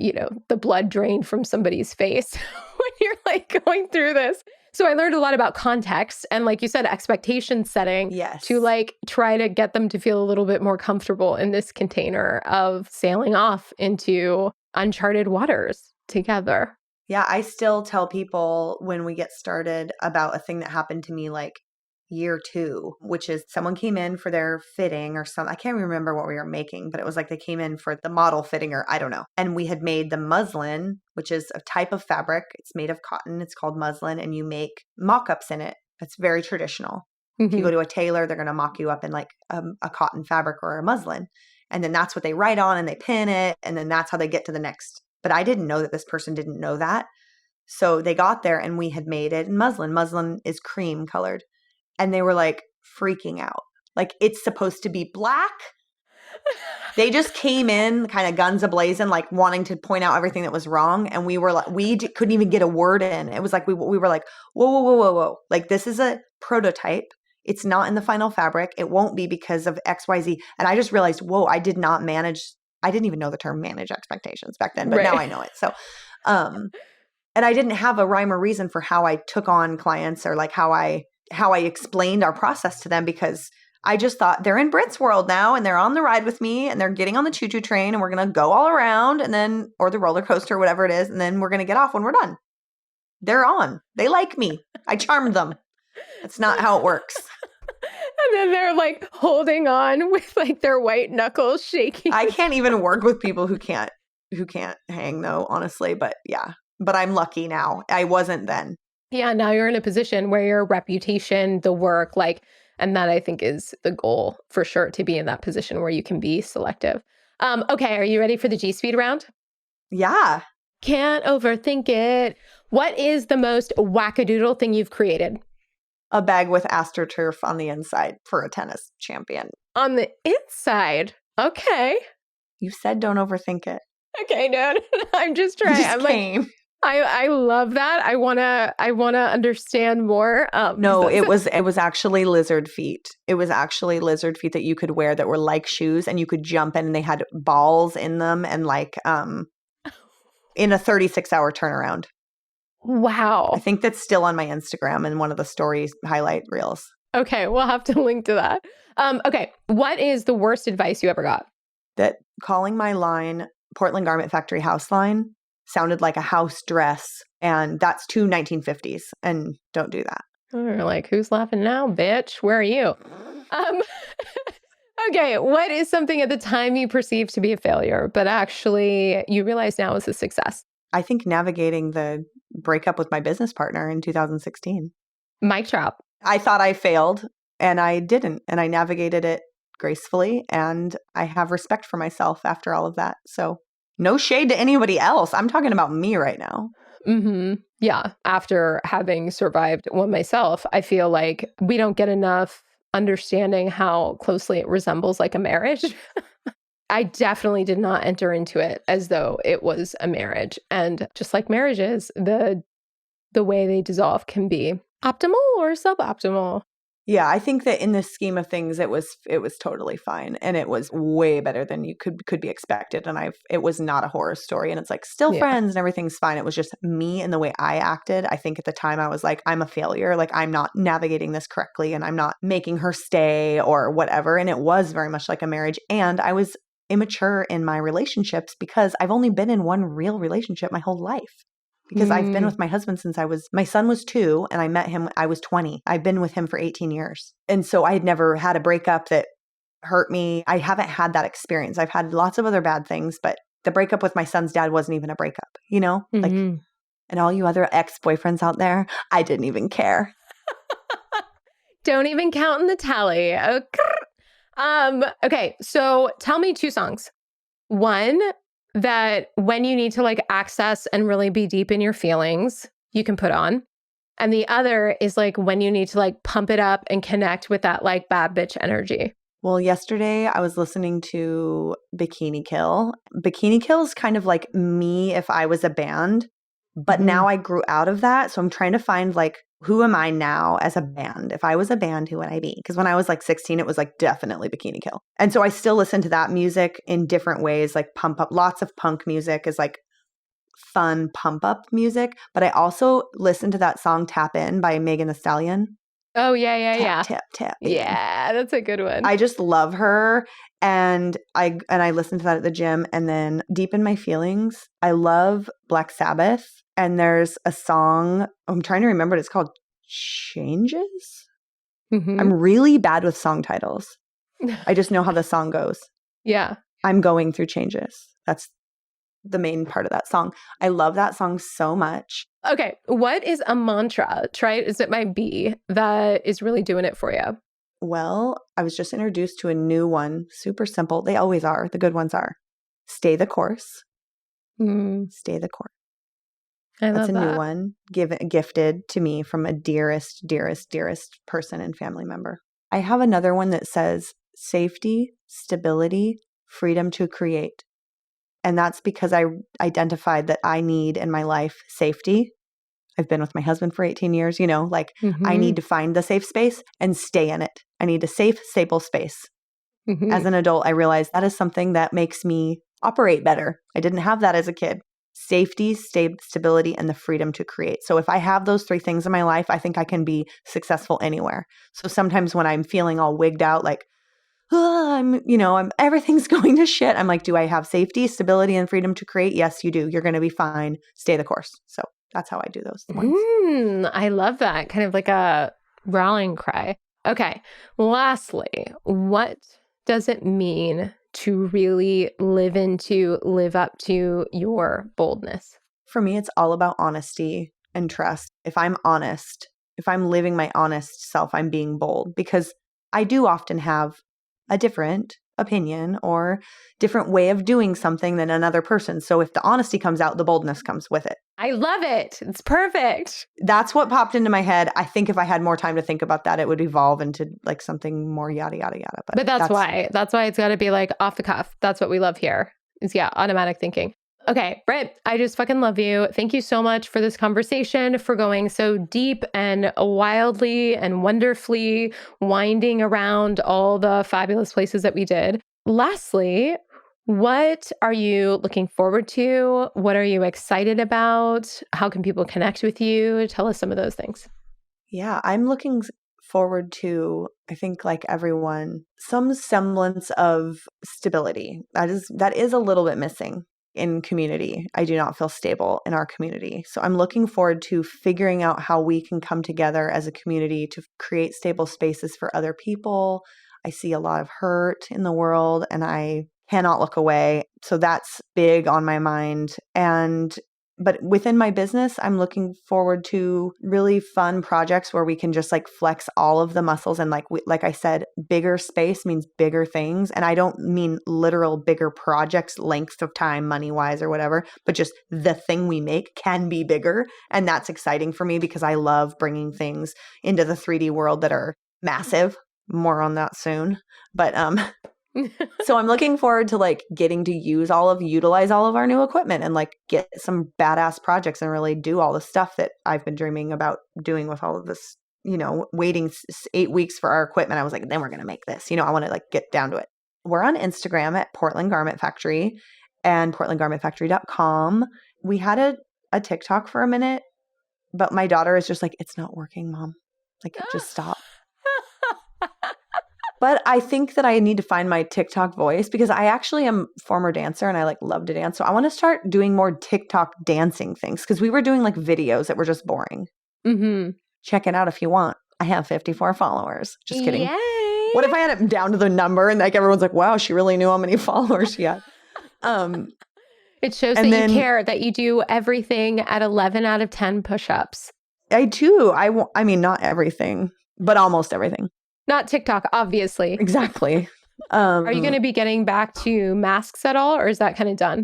blood drain from somebody's face when you're like going through this. So I learned a lot about context and like you said, expectation setting to like try to get them to feel a little bit more comfortable in this container of sailing off into uncharted waters together. Yeah, I still tell people when we get started about a thing that happened to me like year 2, which is someone came in for their fitting or something. I can't remember what we were making, but it was like they came in for the model fitting or I don't know. And we had made the muslin, which is a type of fabric. It's made of cotton. It's called muslin and you make mock-ups in it. It's very traditional. If you go to a tailor, they're going to mock you up in like a cotton fabric or a muslin. And then that's what they write on and they pin it. And then that's how they get to the next. But I didn't know that this person didn't know that. So they got there and we had made it in muslin. Muslin is cream colored. And they were like freaking out. Like it's supposed to be black. They just came in kind of guns a-blazing, like wanting to point out everything that was wrong. And we were like, couldn't even get a word in. It was like, we were like, whoa. Like this is a prototype. It's not in the final fabric. It won't be because of XYZ. And I just realized, whoa, I didn't even know the term manage expectations back then, but now I know it. So, and I didn't have a rhyme or reason for how I took on clients or like how I how I explained our process to them, because I just thought they're in Britt's world now and they're on the ride with me and they're getting on the choo-choo train and we're going to go all around and then, or the roller coaster, whatever it is. And then we're going to get off when we're done. They're on. They like me. I charmed them. That's not how it works. And then they're like holding on with like their white knuckles shaking. I can't even work with people who can't hang though, honestly. But yeah, but I'm lucky now. I wasn't then. Yeah. Now you're in a position where your reputation, the work, like, and that I think is the goal for sure, to be in that position where you can be selective. Okay. Are you ready for the G Speed round? Yeah. Can't overthink it. What is the most wackadoodle thing you've created? A bag with AstroTurf on the inside for a tennis champion. On the inside? Okay. You said don't overthink it. Okay, no, I'm just trying. It just came. I love that. I wanna understand more. No, it was actually lizard feet. It was actually lizard feet that you could wear that were like shoes, and you could jump in, and they had balls in them, and like in a 36-hour turnaround. Wow. I think that's still on my Instagram in one of the stories highlight reels. Okay, we'll have to link to that. Okay, what is the worst advice you ever got? That calling my line Portland Garment Factory house line sounded like a house dress, and that's too 1950s, and don't do that. You're like, who's laughing now, bitch? Where are you? Okay, what is something at the time you perceived to be a failure, but actually you realize now is a success? I think navigating the breakup with my business partner in 2016. Mic drop. I thought I failed, and I didn't, and I navigated it gracefully, and I have respect for myself after all of that. So no shade to anybody else. I'm talking about me right now. Mm-hmm. Yeah. After having survived one myself, I feel like we don't get enough understanding how closely it resembles like a marriage. I definitely did not enter into it as though it was a marriage. And just like marriages, the way they dissolve can be optimal or suboptimal. Yeah, I think that in the scheme of things, it was totally fine, and it was way better than you could be expected. And it was not a horror story, and it's like still friends and everything's fine. It was just me and the way I acted. I think at the time I was like, I'm a failure. Like I'm not navigating this correctly, and I'm not making her stay or whatever. And it was very much like a marriage, and I was immature in my relationships because I've only been in one real relationship my whole life. Because I've been with my husband since my son was 2 and I met him, I was 20. I've been with him for 18 years. And so I had never had a breakup that hurt me. I haven't had that experience. I've had lots of other bad things, but the breakup with my son's dad wasn't even a breakup, you know? Like, and all you other ex-boyfriends out there, I didn't even care. Don't even count in the tally. Okay, so tell me 2 songs. One that when you need to like access and really be deep in your feelings, you can put on. And the other is like when you need to like pump it up and connect with that like bad bitch energy. Well, yesterday I was listening to Bikini Kill. Bikini Kill is kind of like me if I was a band, but now I grew out of that. So I'm trying to find like, who am I now as a band? If I was a band, who would I be? Because when I was like 16, it was like definitely Bikini Kill. And so I still listen to that music in different ways, like pump up. Lots of punk music is like fun pump up music. But I also listen to that song Tap In by Megan Thee Stallion. Oh, yeah. Tap. Yeah, that's a good one. I just love her. And I listen to that at the gym. And then deep in my feelings, I love Black Sabbath. And there's a song, I'm trying to remember what it's called, Changes? I'm really bad with song titles. I just know how the song goes. Yeah. I'm going through changes. That's the main part of that song. I love that song so much. Okay. What is a mantra? Try it. Is it my B that is really doing it for you? Well, I was just introduced to a new one. Super simple. They always are. The good ones are. Stay the course. Stay the course. That's a new one gifted to me from a dearest person and family member. I have another one that says safety, stability, freedom to create. And that's because I identified that I need in my life safety. I've been with my husband for 18 years, you know, like I need to find the safe space and stay in it. I need a safe, stable space. As an adult, I realized that is something that makes me operate better. I didn't have that as a kid. safety, stability, and the freedom to create. So if I have those three things in my life, I think I can be successful anywhere. So sometimes when I'm feeling all wigged out, like, I'm everything's going to shit. I'm like, do I have safety, stability, and freedom to create? Yes, you do. You're going to be fine. Stay the course. So that's how I do those ones. I love that. Kind of like a rallying cry. Okay. Lastly, what does it mean to really live up to your boldness? For me, it's all about honesty and trust. If I'm honest, if I'm living my honest self, I'm being bold, because I do often have a different opinion or different way of doing something than another person. So if the honesty comes out, the boldness comes with it. I love it. It's perfect. That's what popped into my head. I think if I had more time to think about that, it would evolve into like something more yada, yada, yada. But that's why it's got to be like off the cuff. That's what we love here is automatic thinking. Okay, Britt, I just fucking love you. Thank you so much for this conversation, for going so deep and wildly and wonderfully winding around all the fabulous places that we did. Lastly, what are you looking forward to? What are you excited about? How can people connect with you? Tell us some of those things. Yeah, I'm looking forward to, I think like everyone, some semblance of stability. That is a little bit missing in community. I do not feel stable in our community. So I'm looking forward to figuring out how we can come together as a community to create stable spaces for other people. I see a lot of hurt in the world and I cannot look away. So that's big on my mind. But within my business, I'm looking forward to really fun projects where we can just like flex all of the muscles. And like I said, bigger space means bigger things. And I don't mean literal bigger projects, length of time, money-wise or whatever, but just the thing we make can be bigger. And that's exciting for me because I love bringing things into the 3D world that are massive. More on that soon. But so I'm looking forward to like getting to utilize all of our new equipment and like get some badass projects and really do all the stuff that I've been dreaming about doing with all of this, waiting 8 weeks for our equipment. I was like, then we're going to make this, I want to like get down to it. We're on Instagram at Portland Garment Factory and portlandgarmentfactory.com. We had a TikTok for a minute, but my daughter is just like, it's not working, Mom. Like, just stop. But I think that I need to find my TikTok voice because I actually am a former dancer and I like love to dance. So I want to start doing more TikTok dancing things because we were doing like videos that were just boring. Mm-hmm. Check it out if you want. I have 54 followers. Just kidding. Yay. What if I had it down to the number and like everyone's like, wow, she really knew how many followers she had. It shows that you care, that you do everything at 11 out of 10 push-ups. I do. I mean, not everything, but almost everything. Not TikTok, obviously. Exactly. Are you going to be getting back to masks at all, or is that kind of done?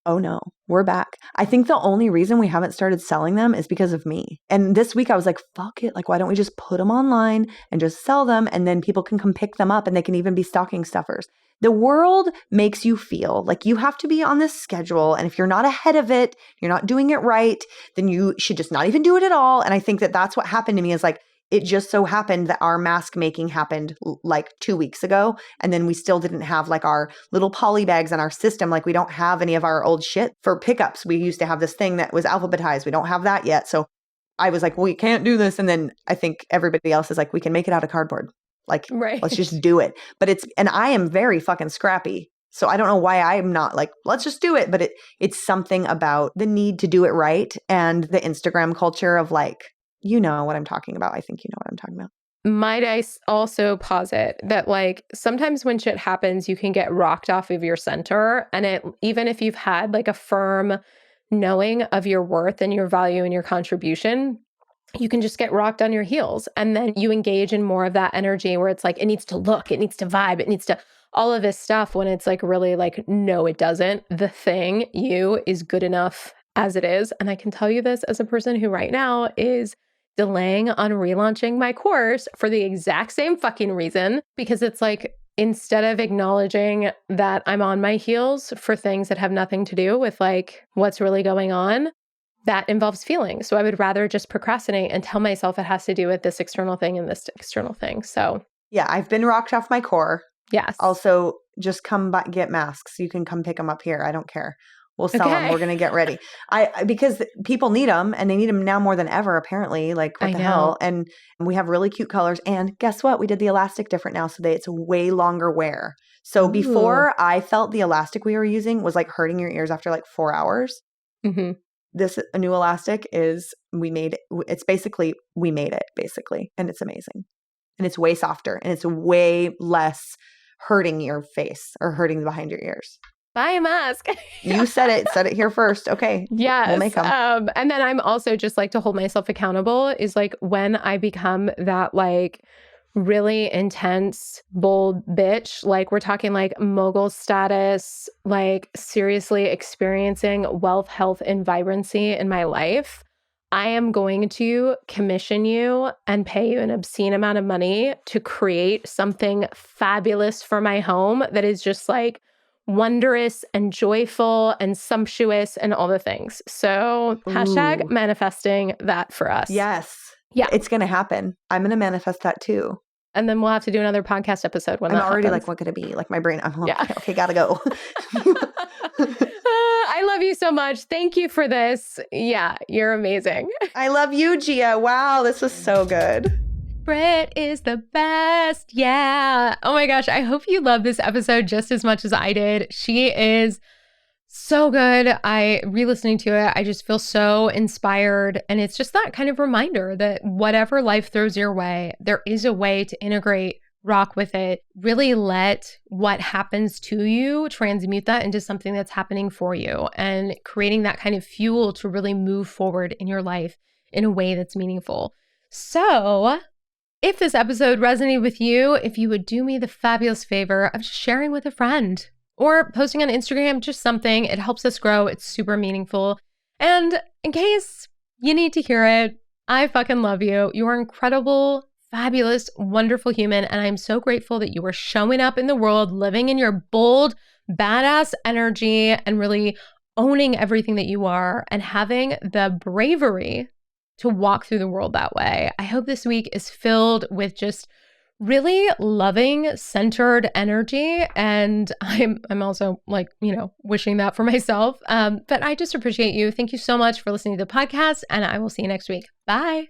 Oh no, we're back. I think the only reason we haven't started selling them is because of me. And this week I was like, fuck it. Like, why don't we just put them online and just sell them? And then people can come pick them up and they can even be stocking stuffers. The world makes you feel like you have to be on this schedule. And if you're not ahead of it, you're not doing it right, then you should just not even do it at all. And I think that that's what happened to me is like, it just so happened that our mask making happened like 2 weeks ago. And then we still didn't have like our little poly bags in our system. Like we don't have any of our old shit for pickups. We used to have this thing that was alphabetized. We don't have that yet. So I was like, well, we can't do this. And then I think everybody else is like, we can make it out of cardboard. Like, right. Let's just do it. And I am very fucking scrappy. So I don't know why I'm not like, let's just do it. But it's something about the need to do it right. And the Instagram culture of like, you know what I'm talking about. I think you know what I'm talking about. Might I also posit that like sometimes when shit happens, you can get rocked off of your center. And even if you've had like a firm knowing of your worth and your value and your contribution, you can just get rocked on your heels. And then you engage in more of that energy where it's like, it needs to look, it needs to vibe, it needs to all of this stuff when it's like really like, no, it doesn't. The thing you is good enough as it is. And I can tell you this as a person who right now is delaying on relaunching my course for the exact same fucking reason, because it's like, instead of acknowledging that I'm on my heels for things that have nothing to do with like what's really going on, that involves feeling. So I would rather just procrastinate and tell myself it has to do with this external thing and this external thing. So yeah, I've been rocked off my core. Yes. Also, just come by, get masks. You can come pick them up here. I don't care. We'll sell them. Okay. We're going to get ready. Because people need them, and they need them now more than ever, apparently. Like, what the hell? And we have really cute colors. And guess what? We did the elastic different now so that it's way longer wear. So before, I felt the elastic we were using was like hurting your ears after like 4 hours. Mm-hmm. This new elastic is, we made it basically. And it's amazing. And it's way softer, and it's way less hurting your face or hurting behind your ears. Buy a mask. You said it here first. Okay. Yes. We'll make them. And then I'm also just like, to hold myself accountable is like, when I become that like really intense, bold bitch, like we're talking like mogul status, like seriously experiencing wealth, health, and vibrancy in my life, I am going to commission you and pay you an obscene amount of money to create something fabulous for my home that is just like wondrous and joyful and sumptuous and all the things. So hashtag manifesting that for us. Yes. Yeah. It's going to happen. I'm going to manifest that too. And then we'll have to do another podcast episode when I'm that already happens. like, what could it be? Like my brain, I'm like, okay, gotta go. I love you so much. Thank you for this. Yeah, you're amazing. I love you, Gia. Wow, this was so good. Britt is the best. Yeah. Oh my gosh. I hope you love this episode just as much as I did. She is so good. Re-listening to it, I just feel so inspired. And it's just that kind of reminder that whatever life throws your way, there is a way to integrate, rock with it, really let what happens to you transmute that into something that's happening for you, and creating that kind of fuel to really move forward in your life in a way that's meaningful. So if this episode resonated with you, if you would do me the fabulous favor of just sharing with a friend or posting on Instagram, just something, it helps us grow. It's super meaningful. And in case you need to hear it, I fucking love you. You are incredible, fabulous, wonderful human. And I'm so grateful that you are showing up in the world, living in your bold, badass energy, and really owning everything that you are, and having the bravery to walk through the world that way. I hope this week is filled with just really loving, centered energy. And I'm also like, wishing that for myself. But I just appreciate you. Thank you so much for listening to the podcast, and I will see you next week. Bye.